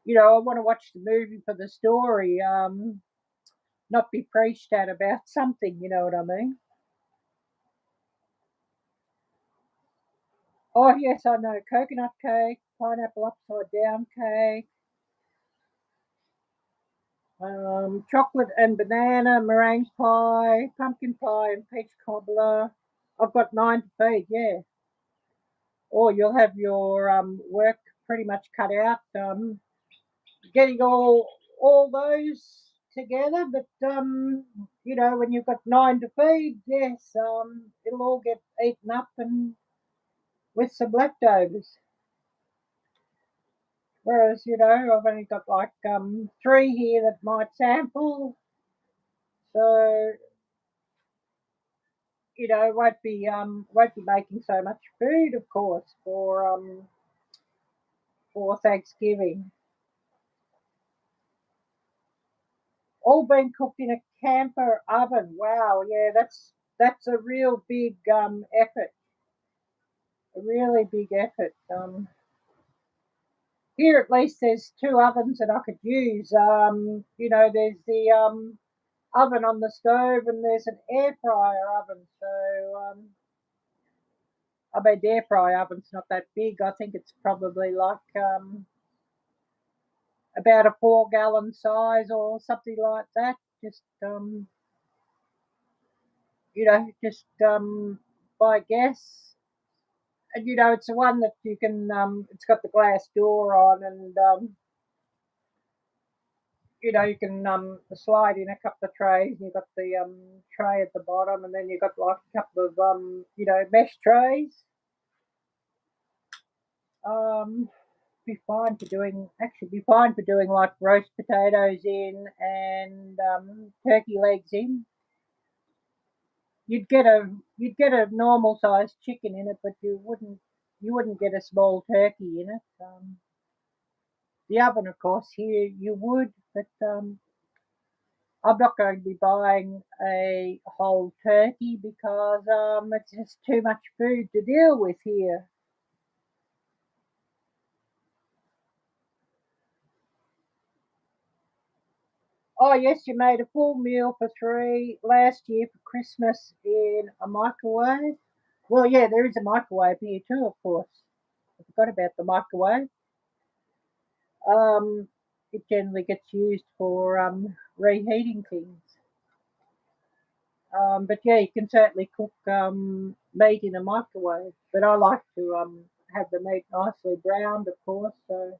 I want to watch the movie for the story, not be preached at about something. You know what I mean? Oh yes, I know. Coconut cake, pineapple upside down cake, chocolate and banana, meringue pie, pumpkin pie, and peach cobbler. I've got 9 to feed. Yeah. Or you'll have your work pretty much cut out. Getting all those together, but when you've got 9 to feed, yes, it'll all get eaten up and with some leftovers. Whereas I've only got like 3 here that might sample, so won't be making so much food, of course, for Thanksgiving. All being cooked in a camper oven. Wow, yeah, that's a real big effort. A really big effort. Here at least there's 2 ovens that I could use. There's the oven on the stove and there's an air fryer oven. So I mean, the air fryer oven's not that big. I think it's probably like about a 4-gallon size or something like that. Just by guess. And it's the one that you can. It's got the glass door on, and you can slide in a couple of trays. You've got the tray at the bottom, and then you've got like a couple of mesh trays. Um, be fine for doing like roast potatoes in and turkey legs in. You'd get a normal sized chicken in it, but you wouldn't get a small turkey in it. The oven, of course, here you would, but I'm not going to be buying a whole turkey because it's just too much food to deal with here. Oh yes, you made a full meal for 3 last year for Christmas in a microwave. Well, yeah, there is a microwave here too, of course. I forgot about the microwave. Um, it generally gets used for reheating things. But yeah, you can certainly cook meat in a microwave. But I like to have the meat nicely browned, of course. So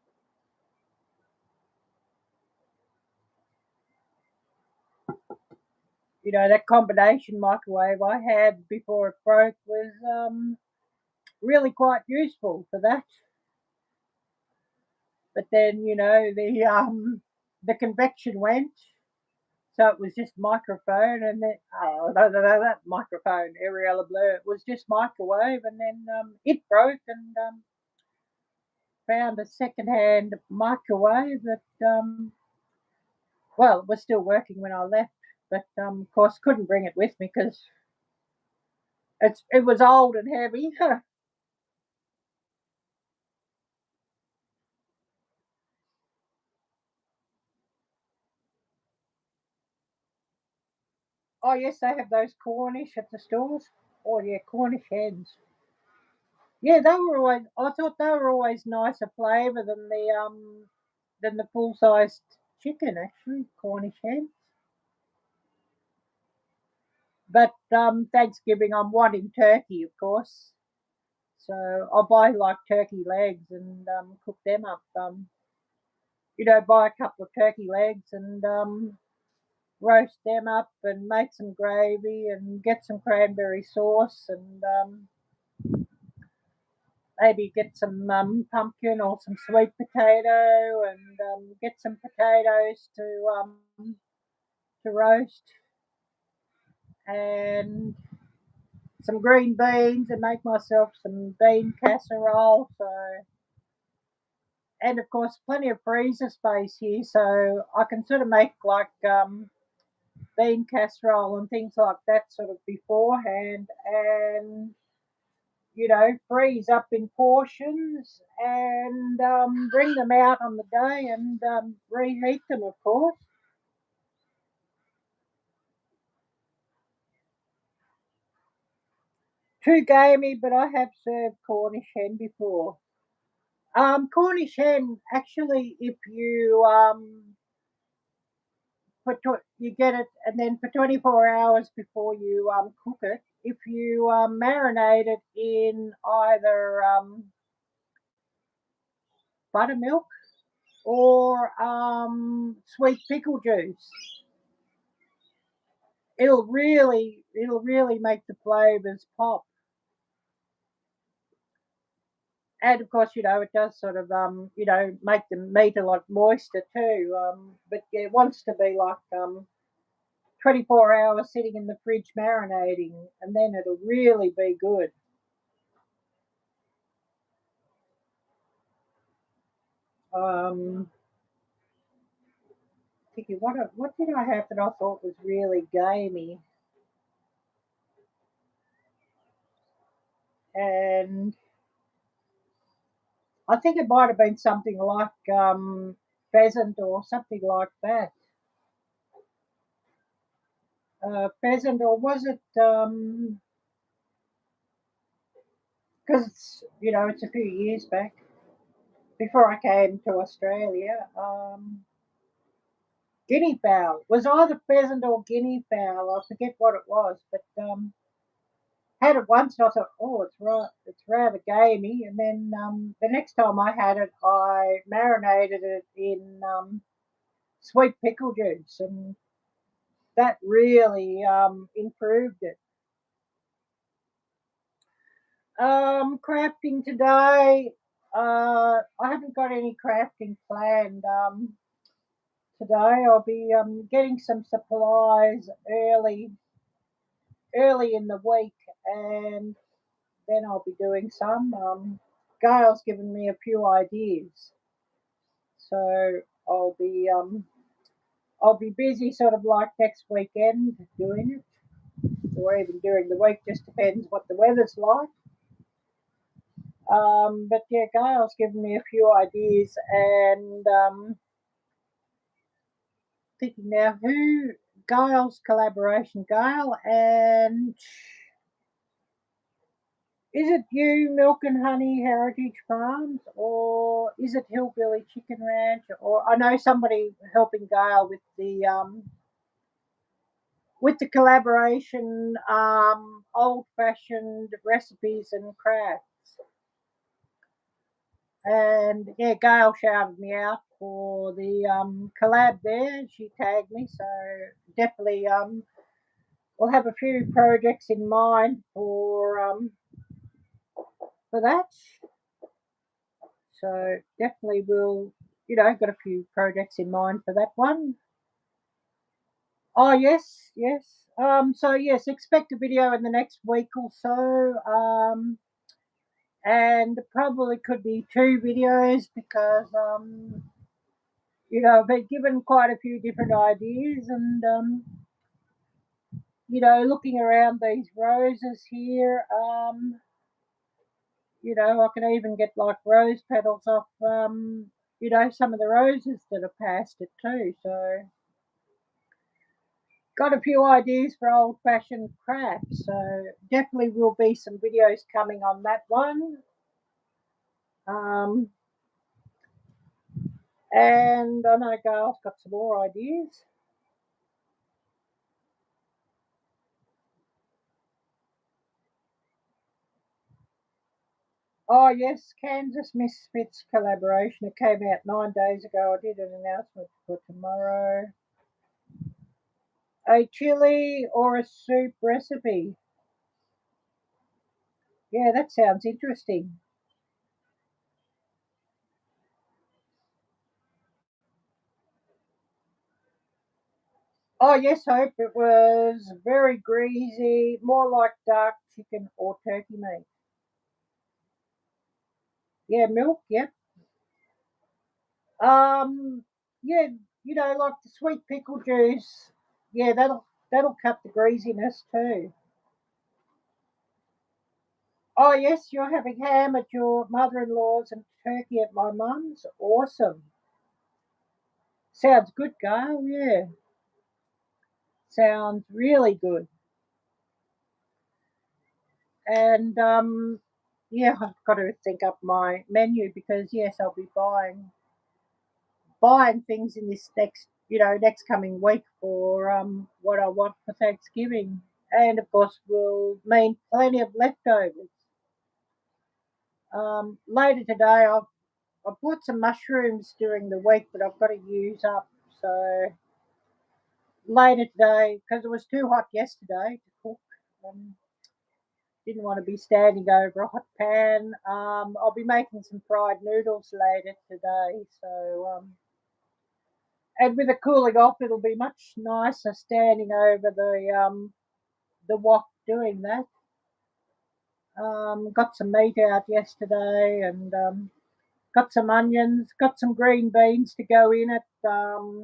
that combination microwave I had before it broke was really quite useful for that. But then the convection went, so it was just microphone, and then no, that microphone Arielle Bleu, it was just microwave, and then it broke, and found a second-hand microwave that well, it was still working when I left, but of course couldn't bring it with me because it was old and heavy. Oh yes, they have those Cornish at the stores. Oh yeah, Cornish hens. Yeah, they were always. I thought they were always nicer flavour than the full sized chicken. Actually, Cornish hens. But Thanksgiving, I'm wanting turkey, of course. So I'll buy like turkey legs and cook them up. Buy a couple of turkey legs and roast them up and make some gravy and get some cranberry sauce and maybe get some pumpkin or some sweet potato and get some potatoes to roast and some green beans and make myself some bean casserole. So, and of course, plenty of freezer space here, so I can sort of make like bean casserole and things like that sort of beforehand, and freeze up in portions and bring them out on the day and reheat them, of course. Too gamey, but I have served Cornish hen before. Cornish hen, actually, if you you get it, and then for 24 hours before you cook it, if you marinate it in either buttermilk or sweet pickle juice, it'll really make the flavors pop. And of course, it does sort of make the meat a lot moister too. But yeah, it wants to be like 24 hours sitting in the fridge marinating, and then it'll really be good. Um, Thinking, what did I have that I thought was really gamey? And I think it might have been something like pheasant or something like that. Pheasant, or was it? Because it's a few years back before I came to Australia. Guinea fowl was either pheasant or guinea fowl. I forget what it was, but had it once and I thought, oh, it's rather gamey. And then the next time I had it, I marinated it in sweet pickle juice, and that really improved it. Crafting today, I haven't got any crafting planned. Today I'll be getting some supplies early in the week, and then I'll be doing some. Gail's given me a few ideas, so I'll be busy sort of like next weekend doing it, or even during the week. Just depends what the weather's like. But yeah, Gail's given me a few ideas, and thinking now who Gail's collaboration. Gail, and is it you, Milk and Honey Heritage Farms, or is it Hillbilly Chicken Ranch? Or I know somebody helping Gail with the collaboration, old fashioned recipes and crafts. And yeah, Gail shouted me out for the collab there. She tagged me, so definitely we'll have a few projects in mind for that. So definitely we'll, got a few projects in mind for that one. Oh yes, yes. So yes, expect a video in the next week or so. And probably could be two videos because I've been given quite a few different ideas, and looking around these roses here, I can even get like rose petals off some of the roses that are past it too. So got a few ideas for old-fashioned crafts, so definitely will be some videos coming on that one. And I know Gail's got some more ideas. Oh yes, Kansas Misfits collaboration. It came out 9 days ago. I did an announcement for tomorrow. A chili or a soup recipe. Yeah, that sounds interesting. Oh yes, Hope. It was very greasy, more like dark chicken or turkey meat. Yeah, milk. Yep. Yeah, like the sweet pickle juice. Yeah, that'll cut the greasiness too. Oh yes, you're having ham at your mother-in-law's and turkey at my mum's. Awesome. Sounds good, Gail. Yeah, sounds really good. And yeah, I've got to think up my menu because yes, I'll be buying things in this next coming week for what I want for Thanksgiving, and of course will mean plenty of leftovers. Later today, I bought some mushrooms during the week, but I've got to use up. So later today, because it was too hot yesterday to cook, um, didn't want to be standing over a hot pan. I'll be making some fried noodles later today. So and with the cooling off, it'll be much nicer standing over the wok doing that. Got some meat out yesterday, and got some onions, got some green beans to go in it. I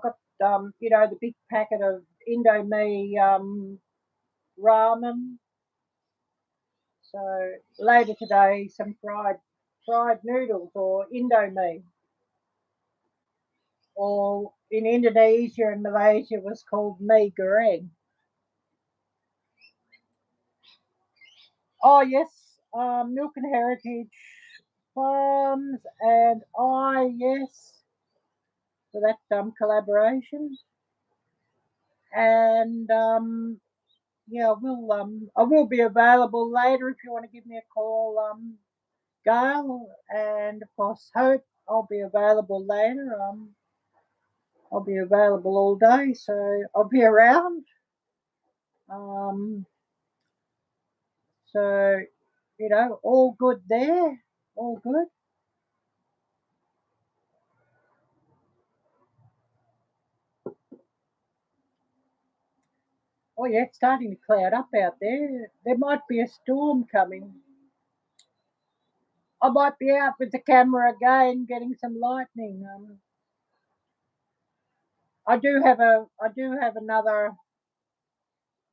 got the big packet of Indomie ramen. So later today, some fried noodles or Indomie, or in Indonesia and Malaysia was called mee goreng. Oh yes, Milk and Heritage Farms and yes, for that collaboration. And yeah, I will be available later if you want to give me a call, Gail, and of course Hope. I'll be available later. I'll be available all day, so I'll be around. Um, so all good there, all good. Oh yeah, it's starting to cloud up out there. There might be a storm coming. I might be out with the camera again, getting some lightning. I do have another.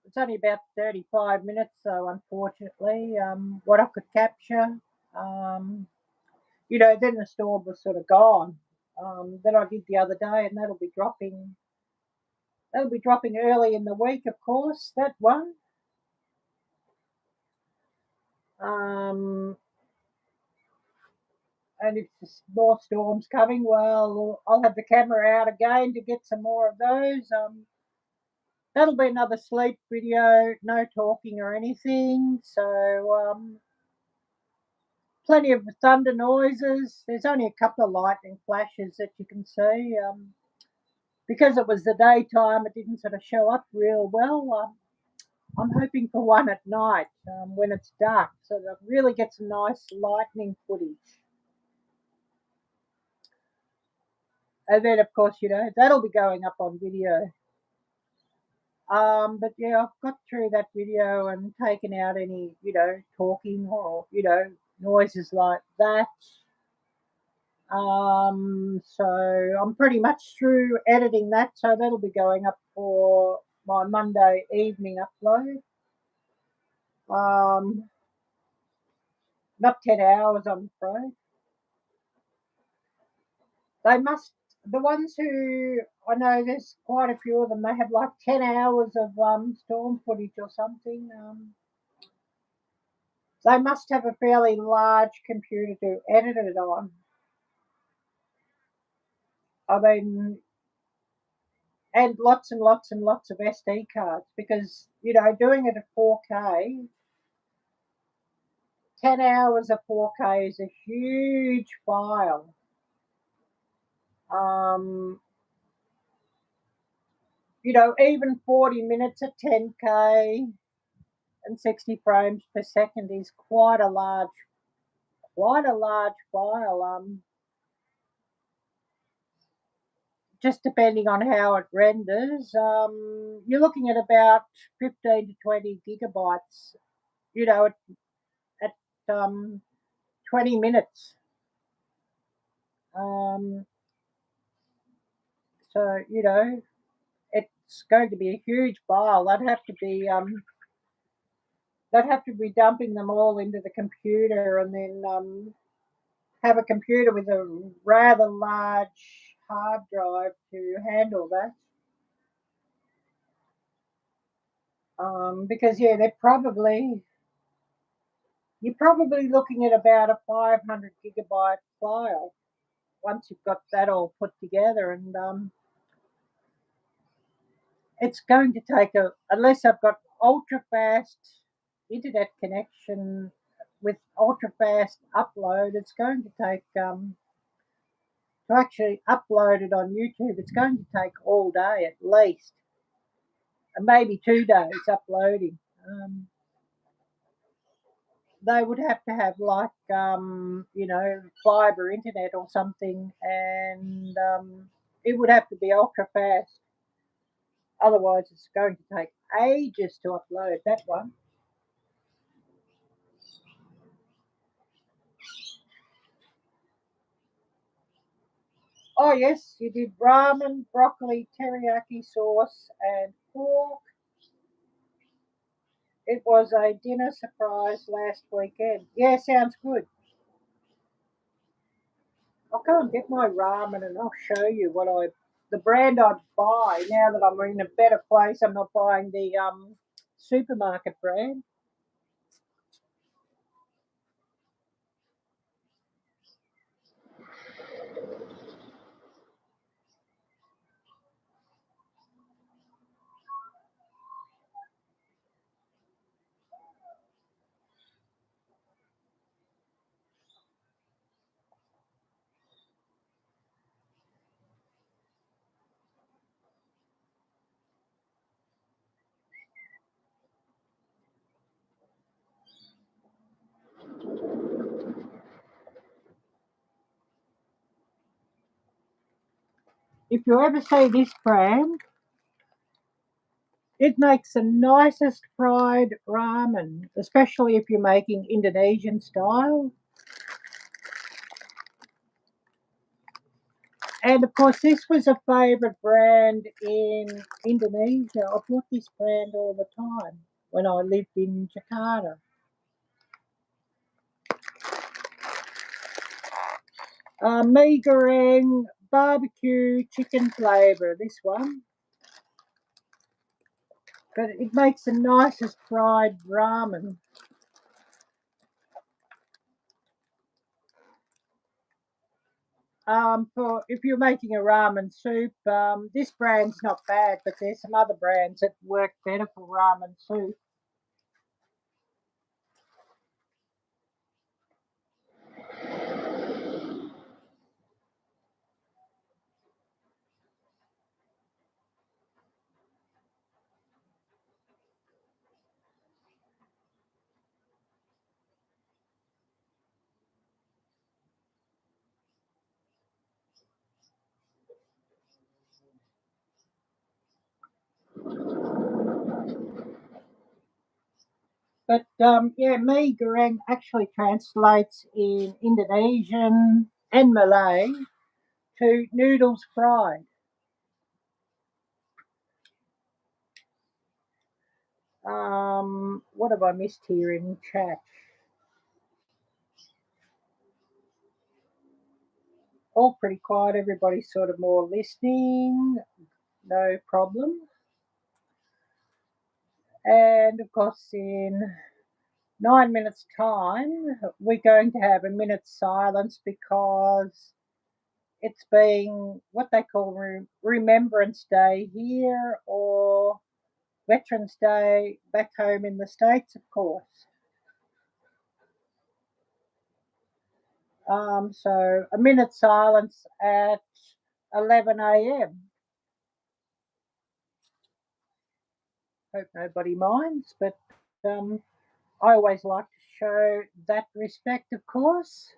It's only about 35 minutes, so unfortunately, what I could capture. Um, then the storm was sort of gone. That I did the other day, and that'll be dropping. That'll be dropping early in the week, of course. That one. Um, and if there's more storms coming, well, I'll have the camera out again to get some more of those. That'll be another sleep video, no talking or anything. So plenty of thunder noises. There's only a couple of lightning flashes that you can see. Because it was the daytime, it didn't sort of show up real well. I'm hoping for one at night when it's dark, so that I really get some nice lightning footage. And then, of course, that'll be going up on video. But yeah, I've got through that video and taken out any, talking or, noises like that. So I'm pretty much through editing that, so that'll be going up for my Monday evening upload. Um, Not 10 hours, I'm afraid. They must the ones who, I know there's quite a few of them, they have like 10 hours of storm footage or something. They must have a fairly large computer to edit it on. I mean, and lots and lots and lots of SD cards, because, you know, doing it at 4K, 10 hours of 4K is a huge file. You know, even 40 minutes at 10K and 60 frames per second is quite a large file. Just depending on how it renders, you're looking at about 15 to 20 gigabytes, you know, at 20 minutes. So, you know, it's going to be a huge file. They'd have to be dumping them all into the computer, and then have a computer with a rather large hard drive to handle that. Because yeah, you're probably looking at about a 500 gigabyte file once you've got that all put together, and it's going to take unless I've got ultra fast internet connection with ultra fast upload, it's going to take to actually upload it on YouTube, it's going to take all day at least, and maybe 2 days uploading. They would have to have like you know, fiber internet or something, and it would have to be ultra fast. Otherwise, it's going to take ages to upload that one. Oh yes, you did ramen, broccoli, teriyaki sauce, and pork. It was a dinner surprise last weekend. Yeah, sounds good. I'll go and get my ramen and I'll show you the brand I buy now that I'm in a better place. I'm not buying the supermarket brand. If you ever see this brand, it makes the nicest fried ramen, especially if you're making Indonesian style. And of course, this was a favourite brand in Indonesia. I bought this brand all the time when I lived in Jakarta. Mee goreng barbecue chicken flavour, this one. But it makes the nicest fried ramen. For if you're making a ramen soup, this brand's not bad, but there's some other brands that work better for ramen soup. But yeah, mee goreng actually translates in Indonesian and Malay to noodles fried. What have I missed here in chat? all pretty quiet. Everybody's sort of more listening, no problem. And of course, in 9 minutes' time, we're going to have a minute's silence because it's being what they call Remembrance Day here, or Veterans Day back home in the States, of course. So a minute's silence at 11 a.m. Hope nobody minds, but I always like to show that respect, of course.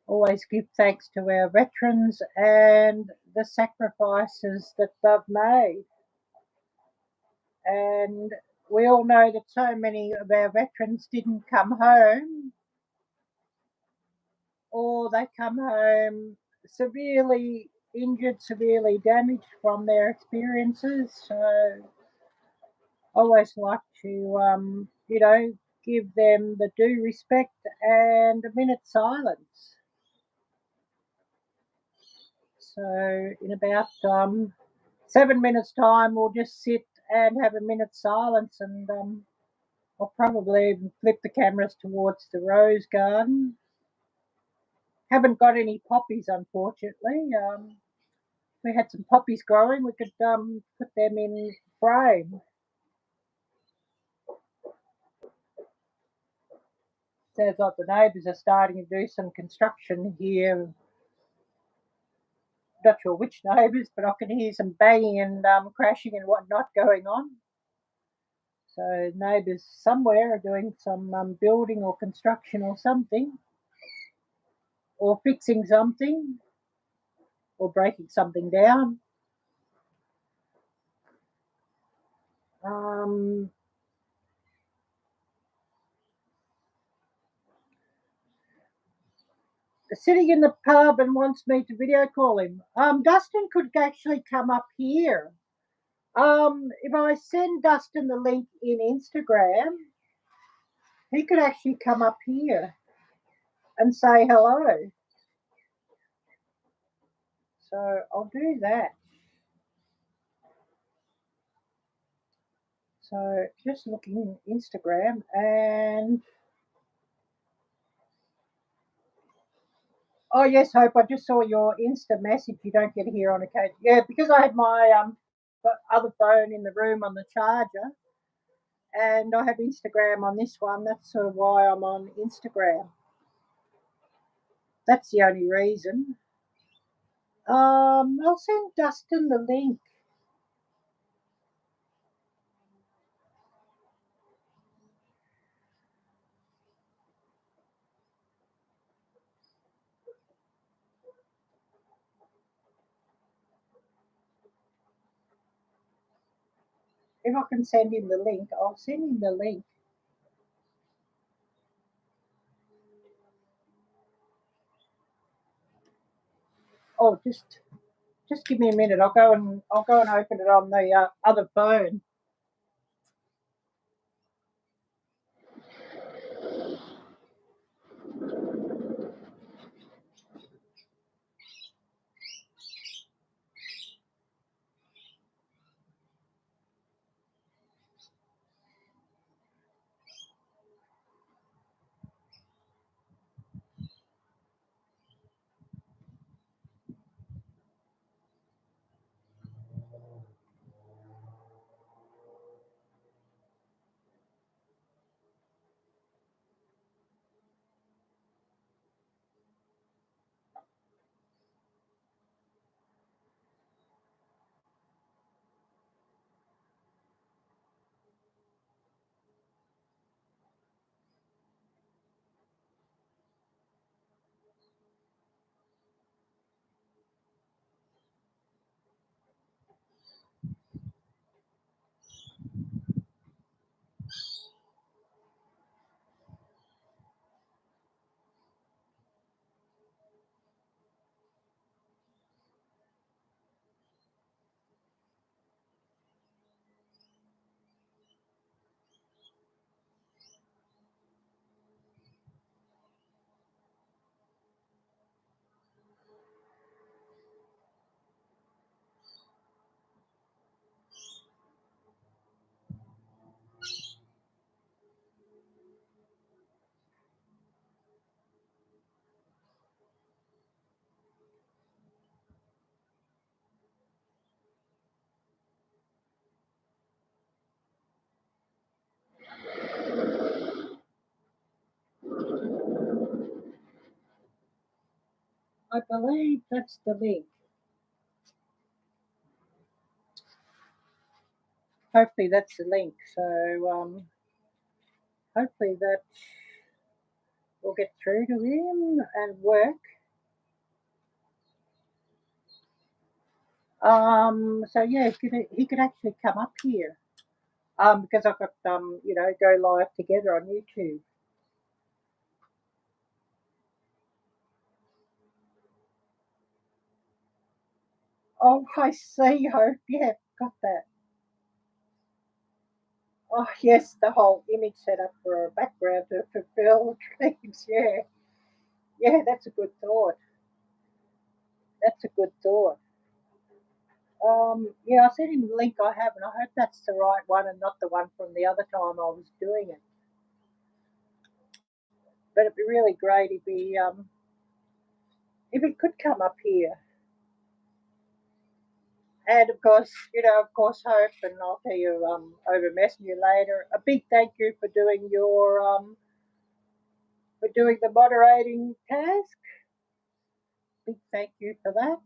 Always give thanks to our veterans and the sacrifices that they've made. And we all know that so many of our veterans didn't come home, or they come home severely injured, severely damaged from their experiences. So I always like to, give them the due respect and a minute's silence. So in about 7 minutes' time, we'll just sit and have a minute's silence, and I'll probably even flip the cameras towards the rose garden. Haven't got any poppies, unfortunately. If we had some poppies growing, we could put them in frame. Sounds like the neighbours are starting to do some construction here. Not sure which neighbours, but I can hear some banging and crashing and whatnot going on. So neighbours somewhere are doing some building or construction or something, or fixing something, or breaking something down. Sitting in the pub and wants me to video call him. Dustin could actually come up here. If I send Dustin the link in Instagram, he could actually come up here and say hello. So I'll do that. So just looking Instagram, and oh yes, Hope, I just saw your Insta message. You don't get here on occasion. Yeah, because I had my other phone in the room on the charger, and I have Instagram on this one. That's sort of why I'm on Instagram. That's the only reason. I'll send Dustin the link. If I can send him the link, I'll send him the link. Oh, just give me a minute. I'll go and open it on the other phone. I believe that's the link. Hopefully that's the link. So hopefully that will get through to him and work. So yeah, he could actually come up here. Because I've got go live together on YouTube. Oh, I see. Hope. Yeah, got that. Oh, yes, the whole image setup for a background to fulfill dreams. Yeah, yeah, that's a good thought. That's a good thought. Yeah, I sent him the link I have, and I hope that's the right one and not the one from the other time I was doing it. But it'd be really great if he could come up here. And of course, Hope, and I'll tell you over Messenger later. A big thank you for doing the moderating task. Big thank you for that.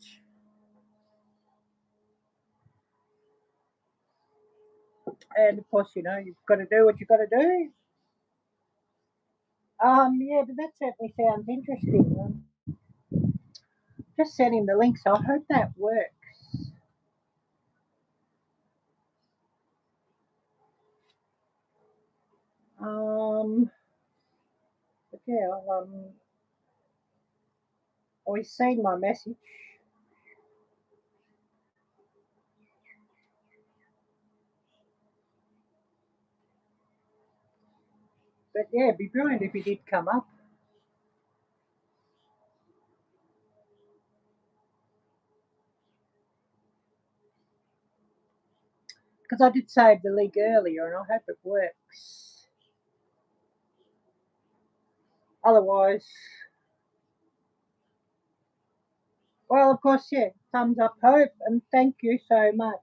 And of course, you've got to do what you've got to do. Yeah, but that certainly sounds interesting. Just sent him the link, so I hope that works. But yeah, he's seen my message. But yeah, it'd be brilliant if he did come up. Because I did save the link earlier, and I hope it works. Otherwise, well, of course, yeah, thumbs up, Hope, and thank you so much.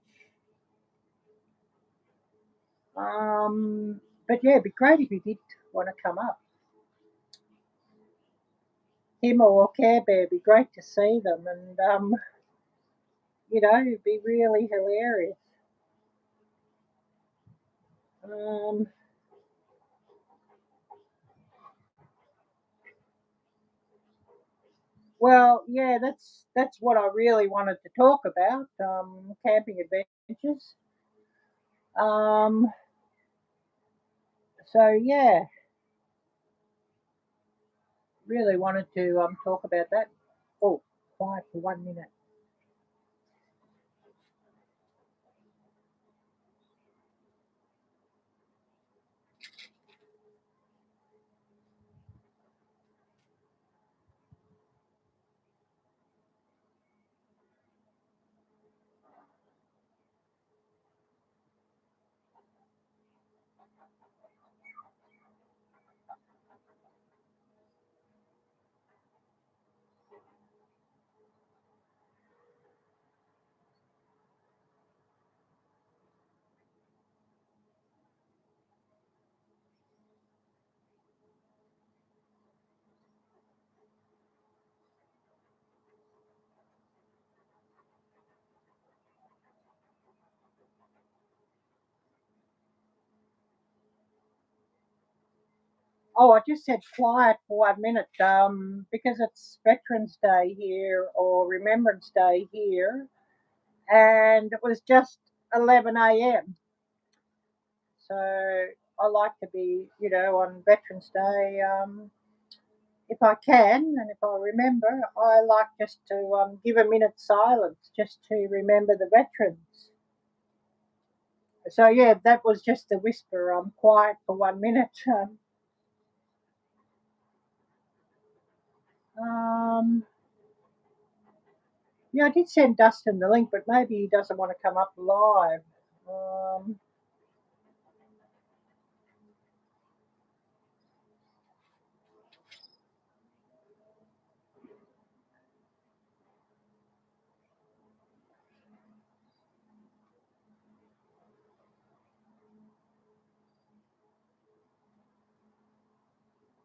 But yeah, it'd be great if he did want to come up. Him or Care Bear, it'd be great to see them, and it'd be really hilarious. Um, well, yeah, that's what I really wanted to talk about. Camping adventures. Um, so yeah, really wanted to talk about that. Oh, quiet for 1 minute. Oh, I just said quiet for 1 minute because it's Veterans Day here or Remembrance Day here, and it was just 11 a.m. So I like to be, on Veterans Day, if I can and if I remember, I like just to give a minute's silence just to remember the veterans. So yeah, that was just a whisper. I'm quiet for 1 minute. Um, yeah, I did send Dustin the link, but maybe he doesn't want to come up live. Um,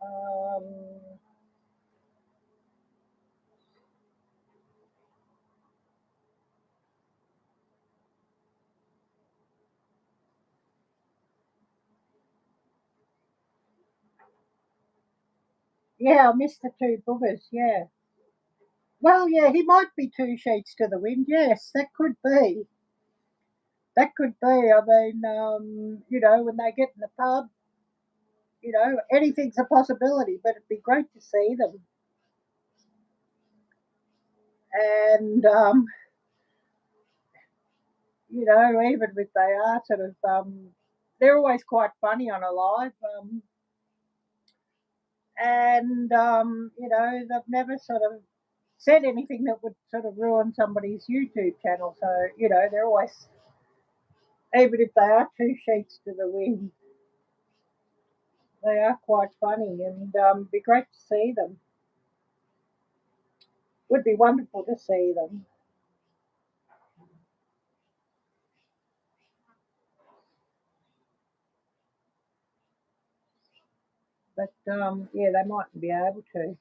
um, Yeah, I missed the two boogers, yeah. Well, yeah, he might be two sheets to the wind, yes, that could be. That could be. I mean, when they get in the pub, anything's a possibility, but it'd be great to see them. And, even if they are sort of, they're always quite funny on a live. They've never sort of said anything that would sort of ruin somebody's YouTube channel. So, they're always, even if they are two sheets to the wind, they are quite funny, and be great to see them. Would be wonderful to see them. But yeah, they mightn't be able to.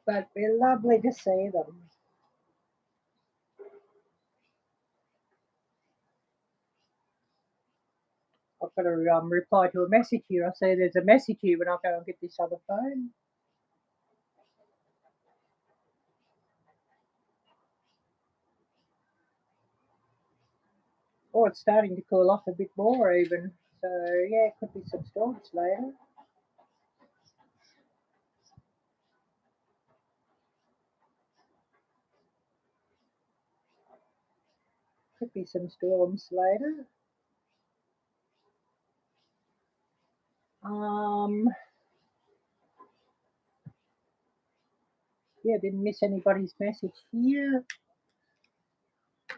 But it'd be lovely to see them. I've got to reply to a message here. I say there's a message here when I go and get this other phone. Oh, it's starting to cool off a bit more even. So yeah, could be some storms later. Could be some storms later. Yeah, didn't miss anybody's message here.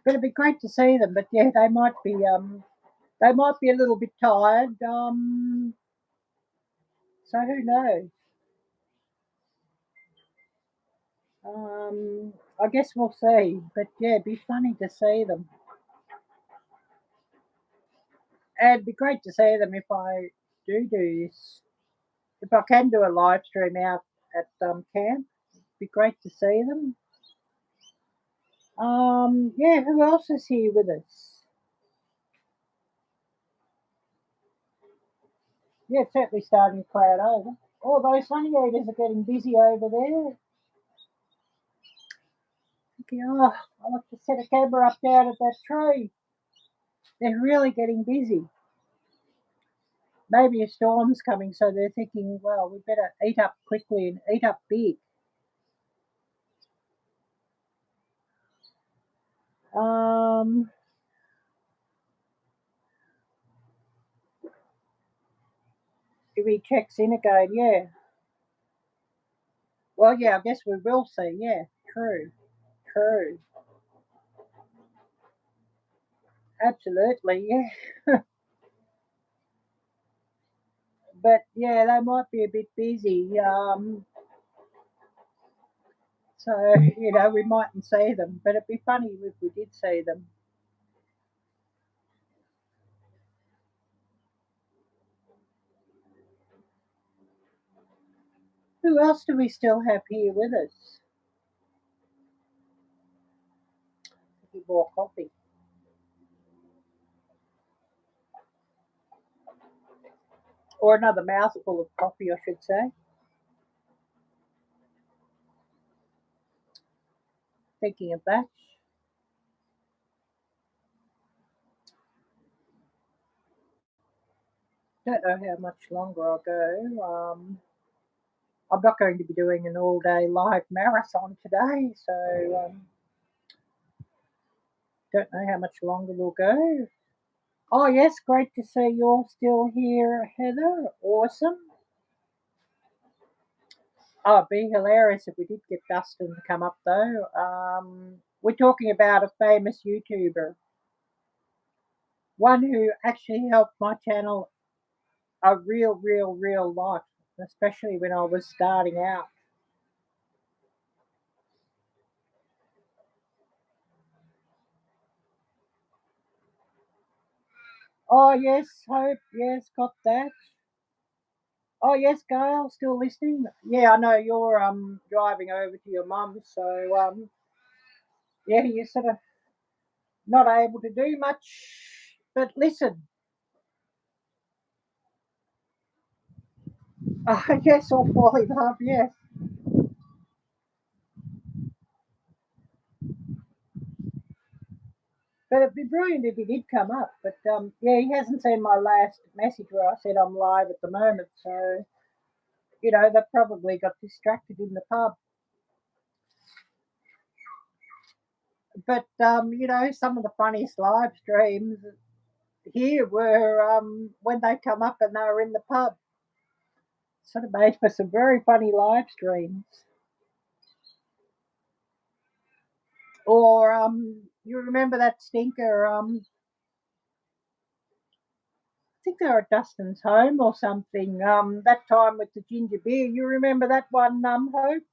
But it'd be great to see them. But yeah, they might be a little bit tired. So who knows? I guess we'll see. But yeah, it'd be funny to see them. And it'd be great to see them if I do this. If I can do a live stream out at camp, it'd be great to see them. Yeah, who else is here with us? Yeah, it's certainly starting to cloud over. Oh, those honey eaters are getting busy over there. Thinking, oh, I'll have to set a camera up down at that tree. They're really getting busy. Maybe a storm's coming, so they're thinking, well, we better eat up quickly and eat up big. Um, if he checks in again, yeah. Well, yeah, I guess we will see. Yeah, true, true. Absolutely, yeah. But yeah, they might be a bit busy. So, we mightn't see them, but it'd be funny if we did see them. Who else do we still have here with us? More coffee. Or another mouthful of coffee, I should say. Thinking of that. Don't know how much longer I'll go. I'm not going to be doing an all day live marathon today, so don't know how much longer we'll go. Oh, yes, great to see you're still here, Heather. Awesome. Oh, it'd be hilarious if we did get Dustin to come up, though. We're talking about a famous YouTuber, one who actually helped my channel a real lot, especially when I was starting out. Oh, yes, Hope, yes, got that. Oh yes, Gail, still listening? Yeah, I know you're driving over to your mum's, so yeah, you're sort of not able to do much. But listen, yes, or falling love, yes. But it'd be brilliant if he did come up. But yeah, he hasn't seen my last message where I said I'm live at the moment. So they probably got distracted in the pub. But some of the funniest live streams here were when they come up and they were in the pub. Sort of made for some very funny live streams. Or you remember that stinker? I think they were at Dustin's home or something. That time with the ginger beer. You remember that one, Hope?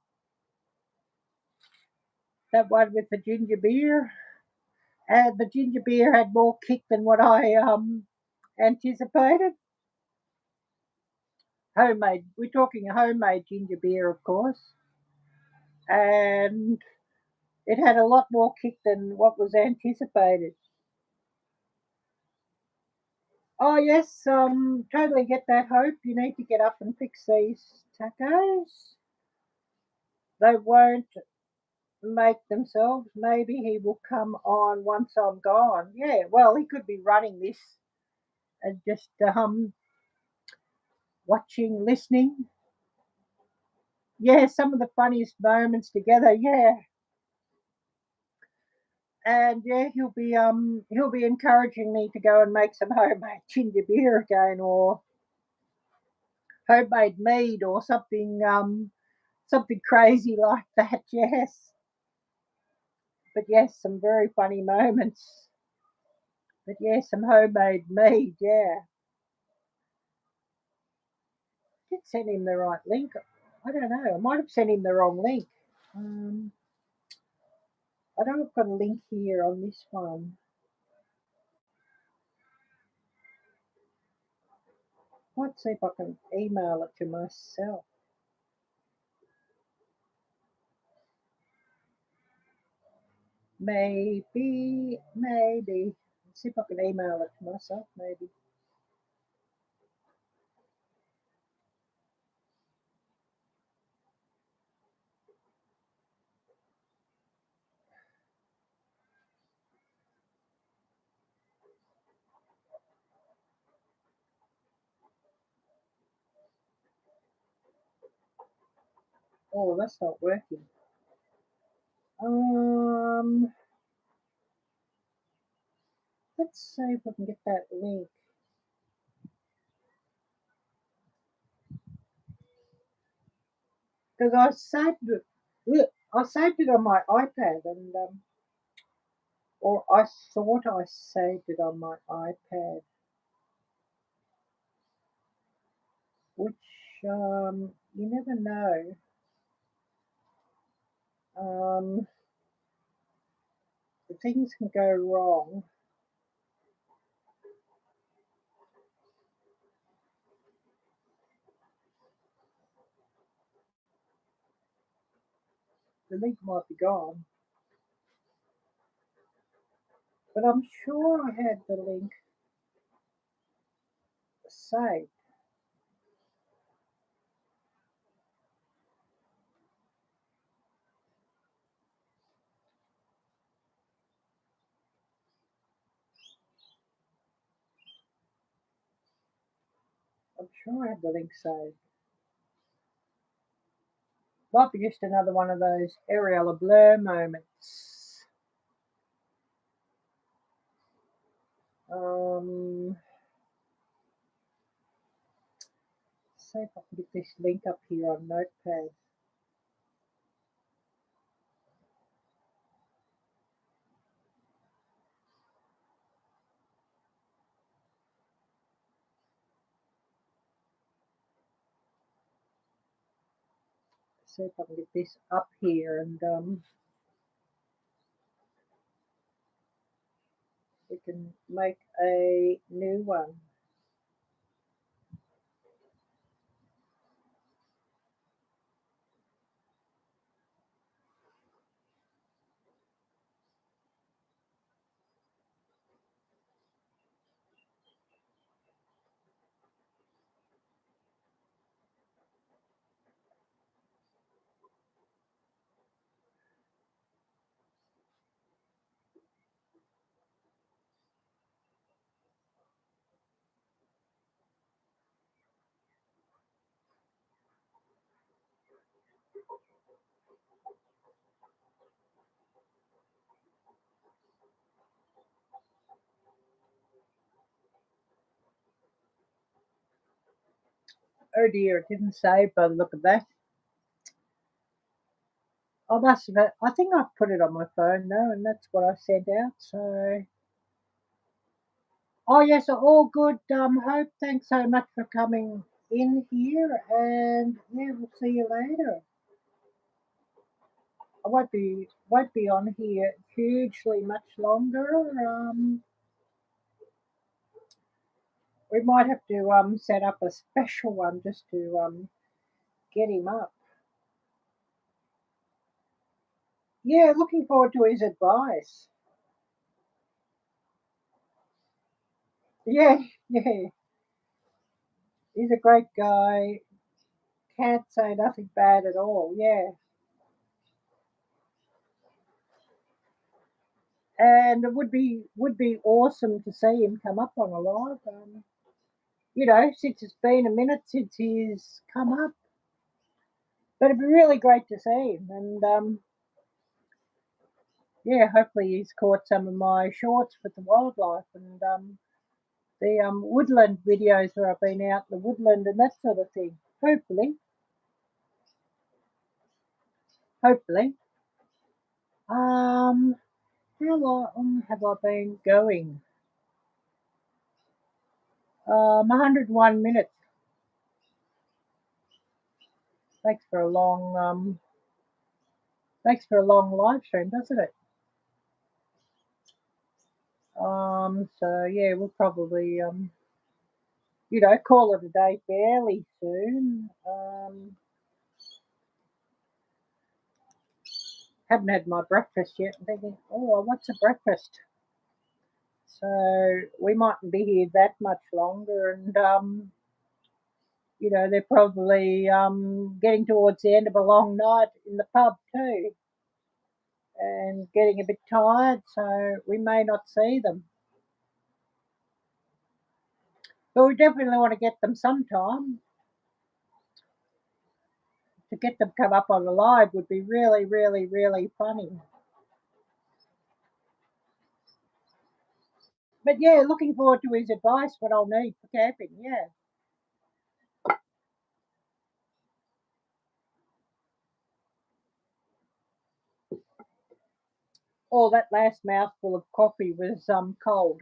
That one with the ginger beer. And the ginger beer had more kick than what I anticipated. Homemade. We're talking homemade ginger beer, of course, and it had a lot more kick than what was anticipated. Oh yes, totally get that, Hope. You need to get up and fix these tacos. They won't make themselves. Maybe he will come on once I'm gone. Yeah, well, he could be running this and just watching, listening. Yeah, some of the funniest moments together. Yeah, and yeah, he'll be encouraging me to go and make some homemade ginger beer again, or homemade mead, or something crazy like that. Yes, but yes, some very funny moments. But yes, some homemade mead. Yeah, I did send him the right link. I don't know. I might have sent him the wrong link. Um, I don't know if I've got a link here on this one. Might see if I can email it to myself. Maybe. Let's see if I can email it to myself, maybe. Oh, that's not working. Um, let's see if I can get that link. Because I saved it. I saved it on my iPad, and or I thought I saved it on my iPad, which you never know. Um, things can go wrong. The link might be gone, but I'm sure I had the link saved. I'm sure I had the link saved. Might be just another one of those Arielle blur moments. Um, see if I can get this link up here on Notepad. See if I can get this up here, and we can make a new one. Oh dear, it didn't save by the look of that. I must have, I think I put it on my phone though, and that's what I sent out, so. Oh yes, all good. Hope, thanks so much for coming in here, and yeah, we'll see you later. I won't be on here hugely much longer. We might have to set up a special one just to get him up. Yeah, looking forward to his advice. Yeah, yeah, he's a great guy. Can't say nothing bad at all. Yeah, and it would be awesome to see him come up on a live. Since it's been a minute since he's come up, but it'd be really great to see him. And yeah, hopefully he's caught some of my shorts with the wildlife and the woodland videos where I've been out in the woodland and that sort of thing. Hopefully. How long have I been going? 101 minutes. Thanks for a long live stream, doesn't it? So yeah, we'll probably call it a day fairly soon. Haven't had my breakfast yet. I'm thinking, oh, what's a breakfast? So we mightn't be here that much longer, and they're probably getting towards the end of a long night in the pub too, and getting a bit tired, so we may not see them. But we definitely want to get them sometime. To get them come up on the live would be really, really, really funny. But yeah, looking forward to his advice, what I'll need for camping, yeah. Oh, that last mouthful of coffee was cold.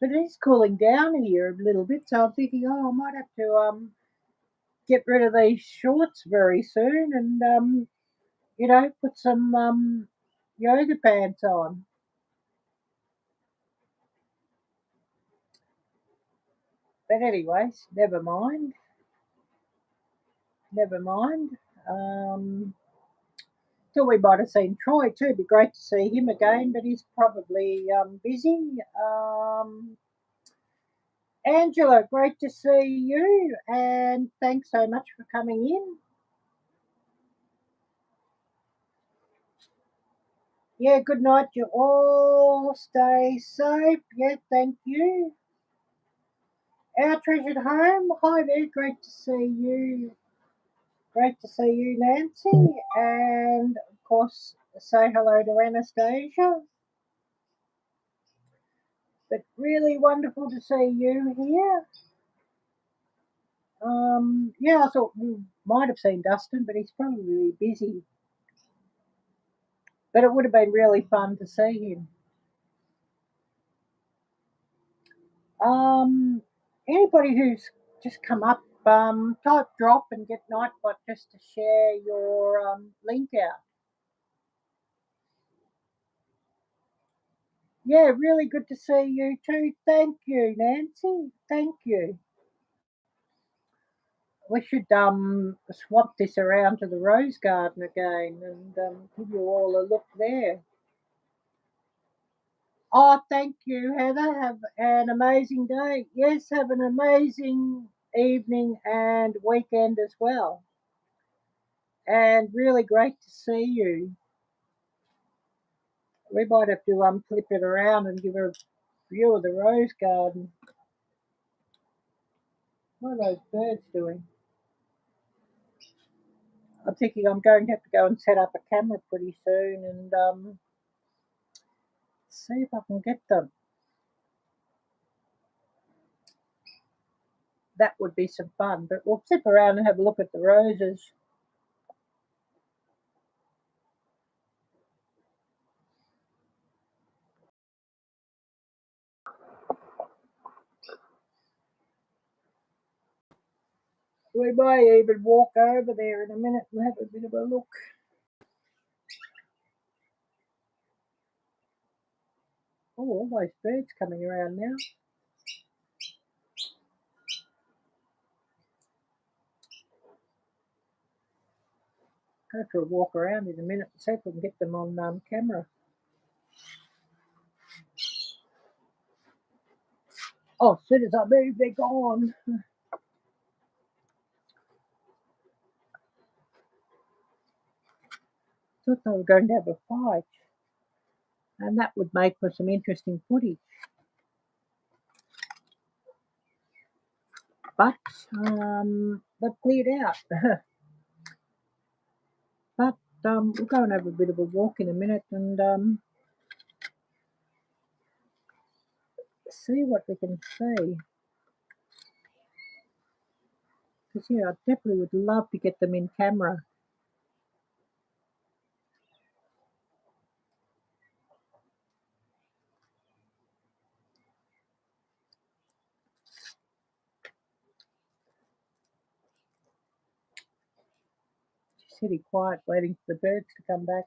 But it is cooling down here a little bit, so I'm thinking, oh, I might have to get rid of these shorts very soon and put some yoga pants on. But anyways, never mind. Never mind. Thought we might have seen Troy too. It'd be great to see him again, but he's probably busy. Angela, great to see you, and thanks so much for coming in. Yeah, good night. You all stay safe. Yeah, thank you. Our treasured home. Hi there. Great to see you. Great to see you, Nancy. And of course, say hello to Anastasia. But really wonderful to see you here. Yeah, I thought we might have seen Dustin, but he's probably busy. But it would have been really fun to see him. Anybody who's just come up, type drop and get Nightbot just to share your link out. Yeah, really good to see you too. Thank you, Nancy. Thank you. We should swap this around to the rose garden again and give you all a look there. Oh, thank you, Heather. Have an amazing day. Yes, have an amazing evening and weekend as well. And really great to see you. We might have to flip it around and give her a view of the rose garden. What are those birds doing? I'm thinking I'm going to have to go and set up a camera pretty soon and see if I can get them. that would be some fun. But we'll zip around and have a look at the roses. We may even walk over there in a minute and have a bit of a look. Oh, all those birds coming around now. Go for a walk around in a minute and see if we can get them on camera. Oh, as soon as I move, they're gone. Thought they were going to have a fight, and that would make for some interesting footage. But they've cleared out. But we'll go and have a bit of a walk in a minute and see what we can see. Because yeah, I definitely would love to get them in camera. Just sitting quiet, waiting for the birds to come back.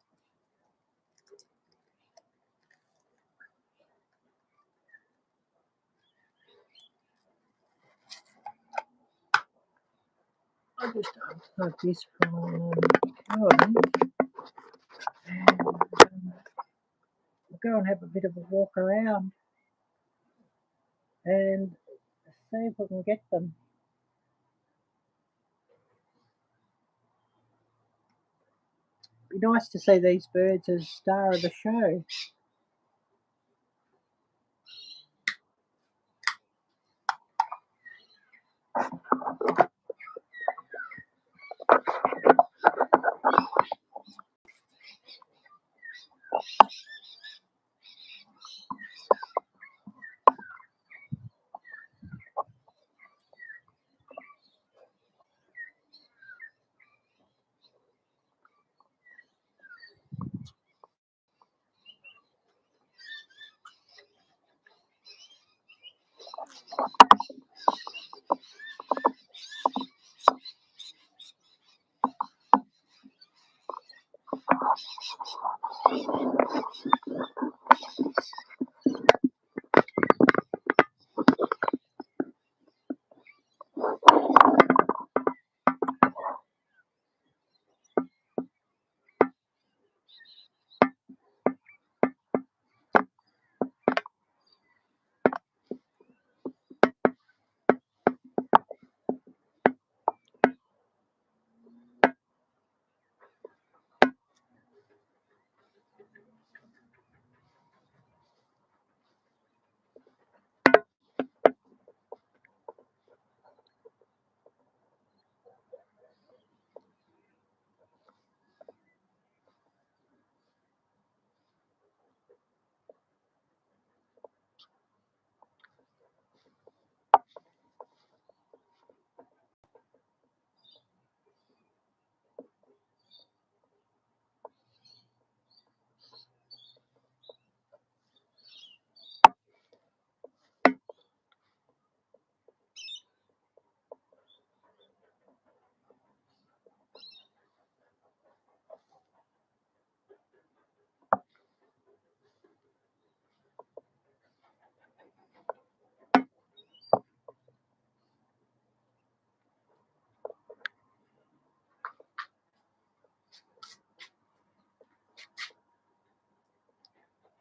I just unplug this from Cohen. We'll go and have a bit of a walk around and see if we can get them. Be nice to see these birds as star of the show.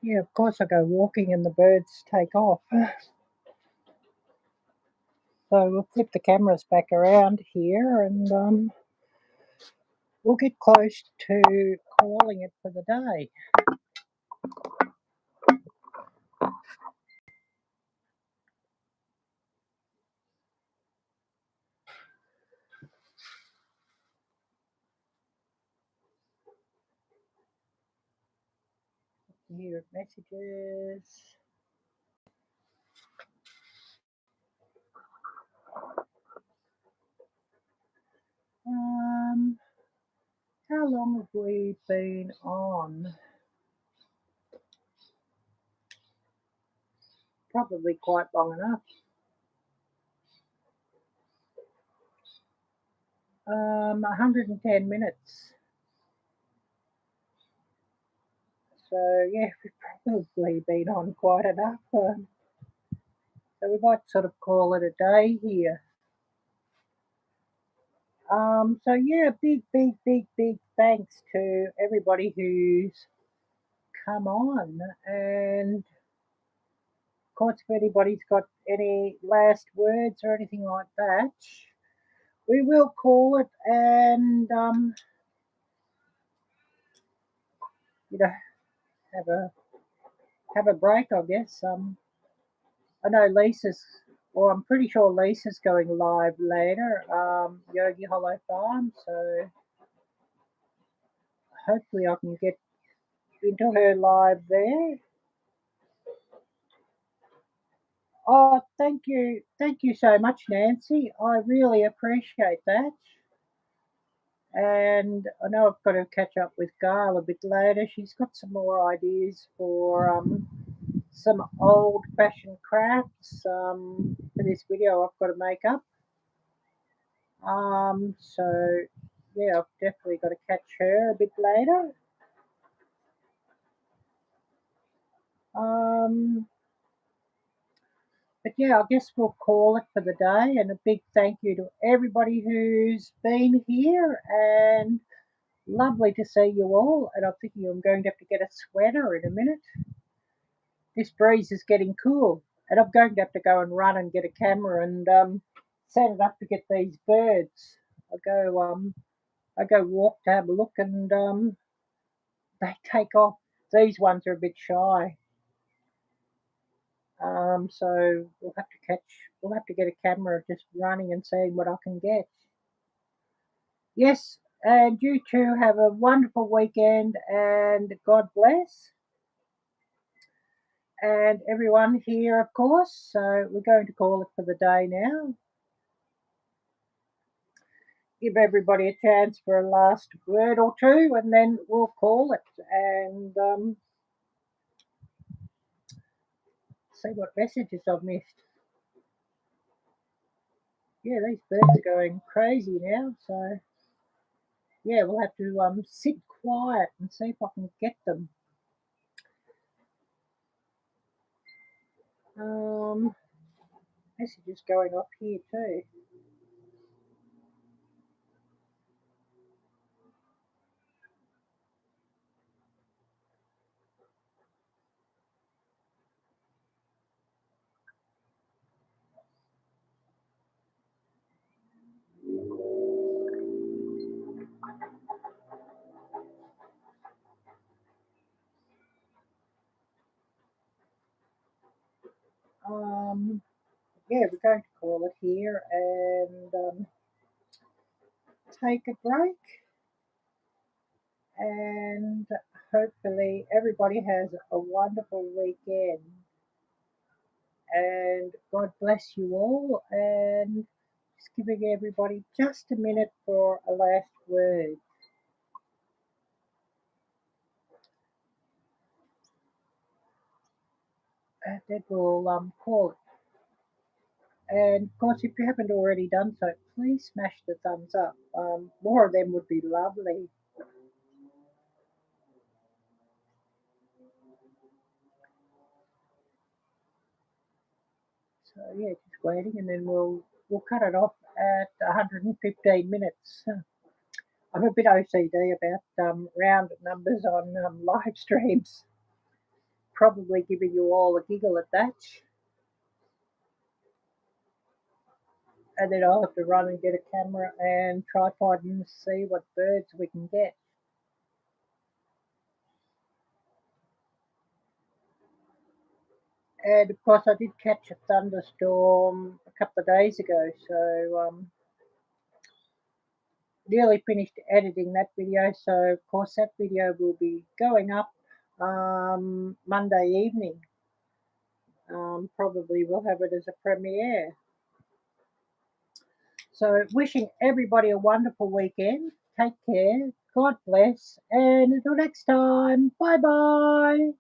Yeah, of course I go walking and the birds take off. So we'll flip the cameras back around here and we'll get close to calling it for the day. Here, messages. how long have we been on? Probably quite long enough. 110 minutes. So yeah, we've probably been on quite enough. So we might sort of call it a day here. So yeah, big thanks to everybody who's come on. And of course, if anybody's got any last words or anything like that, we will call it and you know, have a break, I guess. I know Lisa's, or I'm pretty sure Lisa's going live later. Yogi Hollow Farm, so hopefully I can get into her live there. Oh, thank you so much, Nancy. I really appreciate that. And I know I've got to catch up with Gail a bit later. She's got some more ideas for some old-fashioned crafts for this video I've got to make up. So yeah, I've definitely got to catch her a bit later. But yeah, I guess we'll call it for the day. And a big thank you to everybody who's been here, and lovely to see you all. And I'm thinking I'm going to have to get a sweater in a minute. This breeze is getting cool, and I'm going to have to go and run and get a camera and set it up to get these birds. I go walk to have a look, and they take off. These ones are a bit shy. So we'll have to get a camera just running and seeing what I can get. Yes, and you two have a wonderful weekend, and God bless. And everyone here, of course. So we're going to call it for the day now. Give everybody a chance for a last word or two, and then we'll call it and see what messages I've missed. Yeah, these birds are going crazy now, so yeah, we'll have to sit quiet and see if I can get them. Messages going off here too. Yeah, we're going to call it here and take a break. And hopefully everybody has a wonderful weekend. And God bless you all. And just giving everybody just a minute for a last word. And then we'll call it. And of course, if you haven't already done so, please smash the thumbs up. More of them would be lovely. So yeah, just waiting, and then we'll cut it off at 115 minutes. I'm a bit OCD about round numbers on live streams. Probably giving you all a giggle at that. And then I'll have to run and get a camera and tripod and see what birds we can get. And of course, I did catch a thunderstorm a couple of days ago, so nearly finished editing that video. So of course, that video will be going up Monday evening. Probably we'll have it as a premiere. So wishing everybody a wonderful weekend. Take care. God bless, and until next time, bye bye.